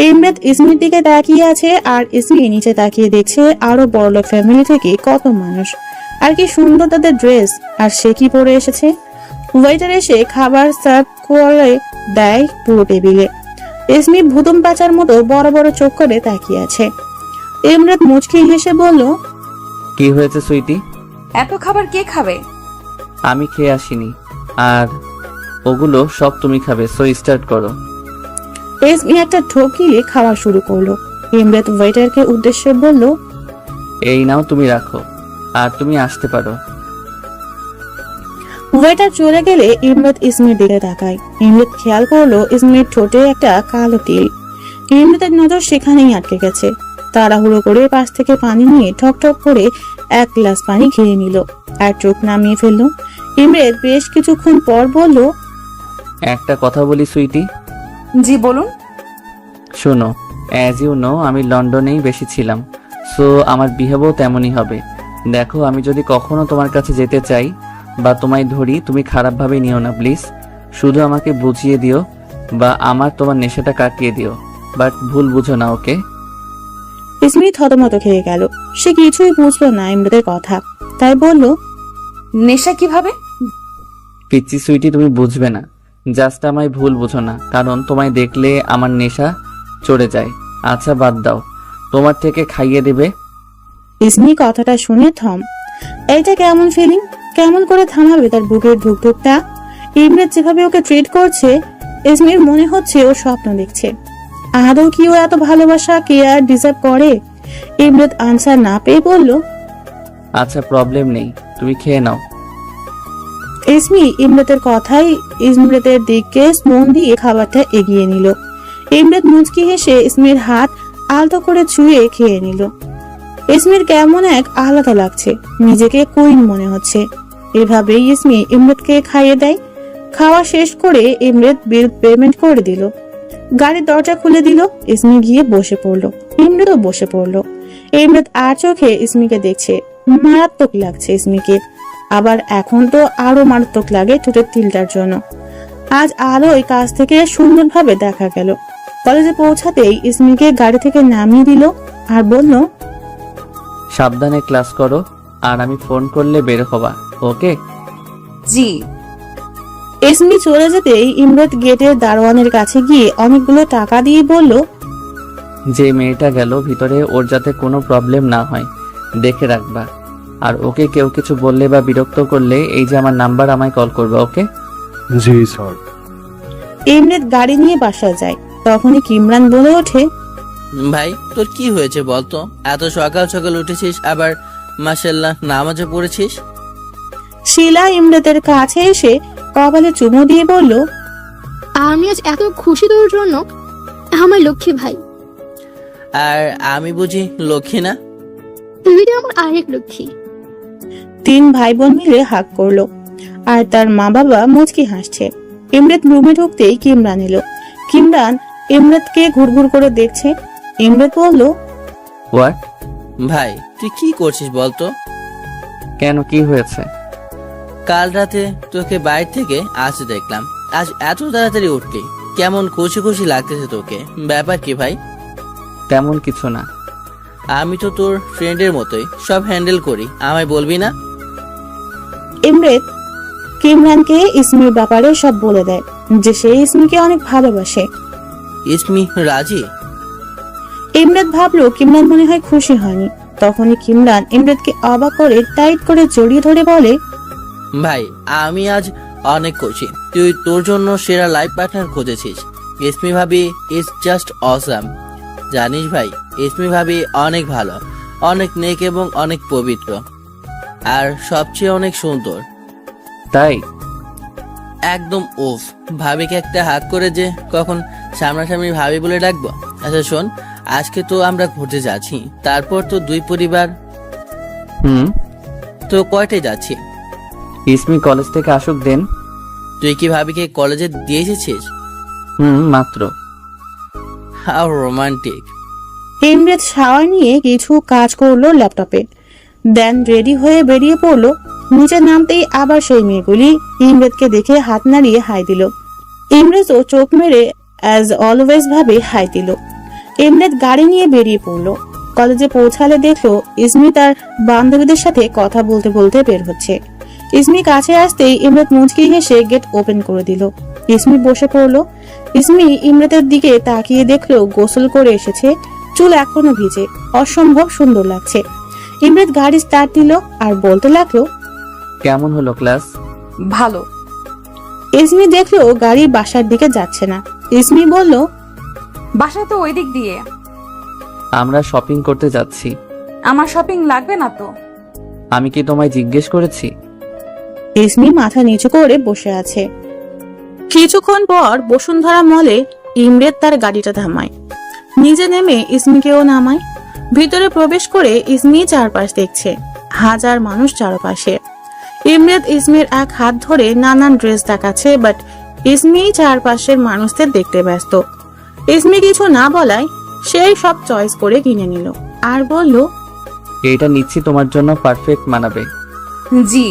S2: ইমরাত ইসমির দিকে তাকিয়ে আছে আর ইসমি নিচে তাকিয়ে দেখছে আরো বড়লোক ফ্যামিলি থেকে কত মানুষ, আর কি সুন্দর তাদের ড্রেস, আর সে কি পরে এসেছে। ওয়েটার এসে খাবার সার্ভ করে দেয় পুরো টেবিলে। ইসমি ভুতুম পাচার মতো বড় বড় চোখ করে তাকিয়ে আছে। ইমরাত মুচকি হেসে বলল,
S11: কি হয়েছে সুইটি?
S3: এত খাবার কে খাবে?
S11: আমি খেয়ে আসিনি, আর ওগুলো সব তুমি খাবে, সো স্টার্ট করো।
S2: ইসমি একটা ঢোক গিলে খাওয়া শুরু করলো। ইমরাত ওয়েটারকে উদ্দেশ্যে বলল,
S11: এই নাও, তুমি রাখো, আর তুমি আসতে পারো।
S2: ওয়েটার চলে গেলে ইমরাত ইসমির দিকে তাকায়। ইমরাত খেয়াল করলো ইসমির ঠোঁটে একটা কালো তিল। ইমরাতের নজর সেখানেই আটকে গেছে। তাড়াহুড়ো করে পাশ থেকে পানি নিয়ে ঠক ঠক করে 1 গ্লাস পানি খেয়ে নিল আর চোখ নামিয়ে ফেললো। ইমরাত বেশ কিছুক্ষণ পর বলল,
S11: একটা কথা বলি সুইটি।
S3: জি বলুন।
S11: শোনো, অ্যাজ ইউ নো আমি লন্ডনেই বেশি ছিলাম, সো আমার বিহেভও তেমনই হবে। দেখো, আমি যদি কখনো তোমার কাছে যেতে চাই বা তোমায় ধরি, তুমি খারাপভাবে নিও না প্লিজ। শুধু আমাকে বুঝিয়ে দিও বা আমার তোমার নেশাটা কাটিয়ে দিও, বাট ভুল বুঝো না, ওকে?
S2: ইসমি থতমত খেয়ে গেল। সে কিছুই বুঝলো না ইমরাতের কথা, তাই বলল,
S3: নেশা কিভাবে?
S11: পিচ্চি সুইটি, তুমি বুঝবে না। জাস্ট আমায় ভুল বুঝো না, কারণ তোমায় দেখলে আমার নেশা চড়ে যায়। আচ্ছা বাদ দাও, তোমার থেকে খাইয়ে দেবে।
S2: ইসমি কথাটা শুনে থম। এইটা কেমন ফিলিং? কেমন করে থামাবে তার বুকের ধুকধুকটা? ইমরাত যেভাবে ওকে ট্রিট করছে, ইসমির মনে হচ্ছে ও স্বপ্ন দেখছে। আদৌ কি ও এত ভালোবাসা কেয়ার ডিজার্ভ করে? ইমরাত আনসার না পেয়ে বলল,
S11: আচ্ছা প্রবলেম নেই, তুমি খেয়ে নাও।
S2: ইসমি ইমরাতের কথাই ইমরাতের দিকে মন দিয়ে খাবারটা এগিয়ে নিল। ইমরাত মুচকি হেসে ইসমির হাত আলতো করে ছুঁয়ে খেয়ে নিল। ইসমির কেমন এক আলাদা লাগছে, নিজেকে কুইন মনে হচ্ছে। এভাবেই ইসমি ইমরাতকে খাইয়ে দেয়। খাওয়া শেষ করে ইমরাত বিল পেমেন্ট করে দিল। গাড়ির দরজা খুলে দিল। ইসমি গিয়ে বসে পড়লো। ইমরাতও বসে পড়লো। ইমরাত আর চোখে ইসমিকে দেখছে। মারাত্মক লাগছে ইসমিকে। আবার এখন তো আরো মারাত্মক লাগে ঠোঁটের তিলটার জন্য। আজ আলোয় কাছ থেকে সুন্দরভাবে দেখা গেল। কলেজে পৌঁছাতেই ইসমিকে গাড়ি থেকে নামিয়ে দিল আর বলল,
S11: সাবধানে ক্লাস করো, আর আমি ফোন করলে বের হবা, ওকে?
S3: জি।
S2: ইসমি চলে যেতেই ইমরাত গেটের দারোয়ানের কাছে গিয়ে অনেকগুলো টাকা দিয়ে বলল,
S11: যে মেয়েটা গেল ভিতরে, ওর যাতে কোনো প্রবলেম না হয় দেখে রাখবা। আর ওকে কেউ কিছু বললে বা বিরক্ত করলে এই যে আমার নাম্বার, আমায় কল করবে, ওকে?
S4: জি স্যার।
S2: ইমরাত গাড়ি নিয়ে বাসায় যায়। তখনই কিমরান বলে ওঠে,
S13: ভাই তোর কি হয়েছে বলতো? এত সকাল সকাল উঠেছিস, আবার মাশাআল্লাহ নামাজে পড়েছিস।
S2: শিলা ইমরাতের কাছে এসে কপালে চুমু দিয়ে বলল,
S12: আমি আজ এত খুশি তোর জন্য, আমার লক্ষ্মী ভাই।
S13: আর আমি বুঝি লক্ষ্মী না?
S12: তুই তো আমার আরেক লক্ষ্মী।
S2: তিন ভাই বোন মিলে হাক করলো আর তার মা বাবা মুচকি হাসছে। ইমরাত রুমে ঢুকতেই কিমরান এলো। কিমরান ইমরাতকে ঘুরঘুর করে দেখছে। ইমরাত বলল,
S11: হোয়াট?
S13: ভাই তুই কি করছিস বলতো?
S11: কেন, কি হয়েছে?
S13: কাল রাতে তোকে বাইরে থেকে আসতে দেখলাম, আজ এত তাড়াতাড়ি উঠলি, কেমন খুশি খুশি লাগতেছে তোকে, ব্যাপার কি ভাই?
S11: তেমন কিছু না।
S13: আমি তো তোর ফ্রেন্ডের মতোই সব হ্যান্ডেল করি, আমায় বলবি না?
S2: ইমরাত কিমরানকে ইসমির ব্যাপারে সব বলে দেয় যে সে ইসমিকে অনেক ভালোবাসে।
S13: ইসমি রাজি?
S2: ইমরাত ভাবলো কিমরান মনে হয় খুশি হয়নি। তখনই কিমরান ইমরাতকে অবাক করে টাইট করে জড়িয়ে ধরে বলে,
S13: ভাই আমি আজ অনেক খুশি, তুই তোর জন্য সেরা লাইফ পার্টনার খুঁজেছিস। ইসমি ভাবি ইজ জাস্ট অসাম। জানিস ভাই, ইসমি ভাবি অনেক ভালো, অনেক নেক এবং অনেক পবিত্র, আর সবচেয়ে অনেক সুন্দর।
S11: তাই?
S13: একদম উফ। ভাবিকে একটা হাত করে যে কখন সামনাসামনি ভাবি বলে ডাকবো। আচ্ছা শোন, আজকে তো আমরা ঘুরতে যাচ্ছি, তারপর তো দুই পরিবার। তো কয়টায় যাচ্ছি?
S11: ইসমি কলেজ থেকে আসুক দেন।
S13: তুই কি ভাবিকে কলেজে দিয়ে এসেছিস?
S11: মাত্র।
S13: How romantic.
S2: ইমরাত শাওয়ার নিয়ে কিছু কাজ করলো ল্যাপটপে, দেন রেডি হয়ে বেরিয়ে পড়লো। নিচে নামতেই আবার সেই মেয়েগুলি ইমরাতকে দেখে হাত নাড়িয়ে হাই দিল। ইমরাতও চোখ মেরে অ্যাজ অলওয়েজ ভাবে হাই দিল। ইমরাত গাড়ি নিয়ে বেরিয়ে পড়লো। কলেজে পৌঁছালে দেখলো ইসমি তার বান্ধবীদের সাথে কথা বলতে বলতে বের হচ্ছে। ইসমি কাছে আসতেই ইমরাত মুচকি হেসে গেট ওপেন করে দিল। ইসমি বসে পড়লো। ইসমি ইমরাতের দিকে তাকিয়ে দেখলো গোসল করে এসেছে, চুল এখনো ভিজে, অসম্ভব সুন্দর লাগছে। ইমরাত গাড়ি স্টার্ট দিল আর বলতে লাগলো,
S11: কেমন হলো ক্লাস?
S3: ভালো।
S2: ইসমি দেখলো গাড়ি বাসার দিকে যাচ্ছে না। ইসমি বলল,
S3: বাসা তো ওই দিক দিয়ে।
S11: আমরা শপিং করতে যাচ্ছি।
S3: আমার শপিং লাগবে না তো।
S11: আমি কি তোমায় জিজ্ঞেস করেছি?
S2: ইসমি মাথা নিচু করে বসে আছে। কিছুক্ষণ পর বসুন্ধরা মলে ইমরাত তার গাড়িটা থামায়। নিজে নেমে ইসমিকেও নামায়। ভিতরে প্রবেশ করে ইসমি চারপাশ দেখছে। হাজার মানুষ চারপাশে। ইমরাত ইসমির এক হাত ধরে নানান ড্রেস দেখাচ্ছে, বাট ইসমি চারপাশের মানুষদের দেখতে ব্যস্ত। ইসমি কিছু না বলায় সেই সব চয়েস করে কিনে নিল আর বলল,
S11: এইটা নিচ্ছি, তোমার জন্য পারফেক্ট মানাবে।
S3: জি।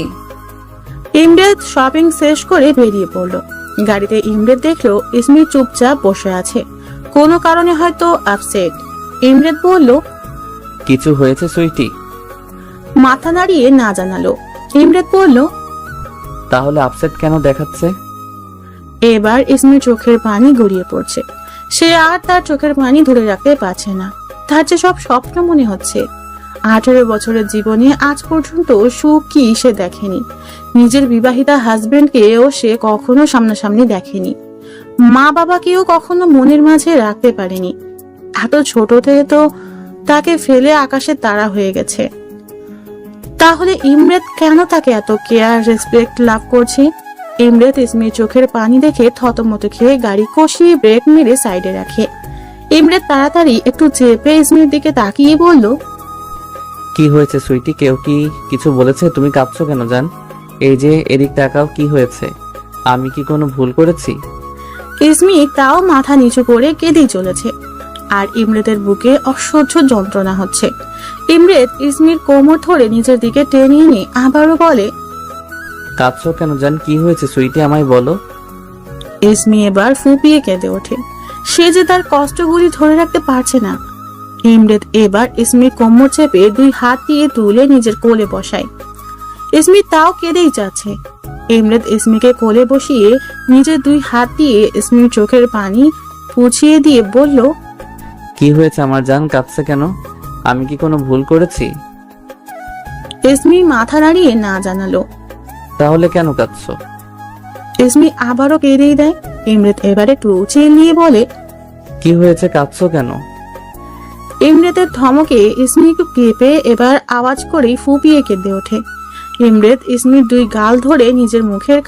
S2: ইমরাত শপিং শেষ করে বেরিয়ে পড়লো। গাড়িতে ইমরাত দেখলো ইসমি চুপচাপ বসে আছে, কোনো কারণে হয়তো আপসেট। ইমরাত বলল,
S11: কিছু হয়েছে সুইটি?
S2: মাথা নাড়িয়ে না জানালো। ইমরাত বলল,
S11: তাহলে আপসেট কেন দেখাচ্ছে?
S2: এবার ইসমির চোখের পানি গড়িয়ে পড়ছে। সে আর তার চোখের পানি ধরে রাখতে পারছে না। তার যে সব স্বপ্ন মনে হচ্ছে। 18 বছরের জীবনে আজ পর্যন্ত সুখ কি সে দেখেনি। নিজের বিবাহিতা হাজবেন্ডকেও সে কখনো সামনাসামনি দেখেনি, মা বাবাকেও কখনো মনের মাঝে রাখতে পারেনি। এত ছোট থেকে তো তাকে ফেলে আকাশে তারা হয়ে গেছে। তাহলে ইমরেত কেন তাকে এত কেয়ার রেসপেক্ট লাভ করছে? ইমরেত ইসমির চোখের পানি দেখে থতমত খেয়ে গাড়ি কষিয়ে ব্রেক মেরে সাইডে রাখে। ইমরেত তাড়াতাড়ি একটু চেপে ইসমির দিকে তাকিয়ে বলল,
S11: কি হয়েছে সুইটি? কেউ কি কিছু বলেছে? তুমি কাঁদছো কেন জান? এই যে এদিক তাকাও, কি হয়েছে? আমি কি কোনো ভুল করেছি?
S2: ইসমি তাও মাথা নিচু করে কেঁদেই চলেছে, আর ইমরেতের বুকে অসহ্য যন্ত্রণা হচ্ছে। ইমরেত ইসমির কোমর ধরে নিজের দিকে টেনে নিয়ে আবারও বলে,
S11: কাঁদছো কেন জান? কি হয়েছে সুইটি, আমায় বলো।
S2: ইসমি এবার ফুপিয়ে কেঁদে ওঠে। সে যে তার কষ্টগুলি ধরে রাখতে পারছে না। ইমরেত এবার ইসমির কোমর চেপে 2 হাত দিয়ে তুলে নিজের কোলে বসায়। ইসমি তাও কেঁদেই যাচ্ছে। ইমরেত ইসমিকে কোলে বসিয়ে নিজের 2 হাত দিয়ে ইসমির চোখের পানি পুছিয়ে দিয়ে বলল,
S11: কি হয়েছে আমার জান? কাঁদছে কেন? আমি কি কোনো ভুল করেছি?
S2: ইসমি মাথা নাড়িয়ে না জানালো।
S11: তাহলে কেন কাঁদছো?
S2: ইসমি আবারও কেঁদেই দেয়। ইমরেত এবার একটু চিল্লিয়ে বলে,
S11: কি হয়েছে? কাঁদছো কেন?
S2: ইমরেতের ধমকে ইসমি একটু কেঁপে এবার আওয়াজ করেই ফুপিয়ে কেঁদে ওঠে। ইমরেত ইসমির 2 গাল ধরে নিজের মুখের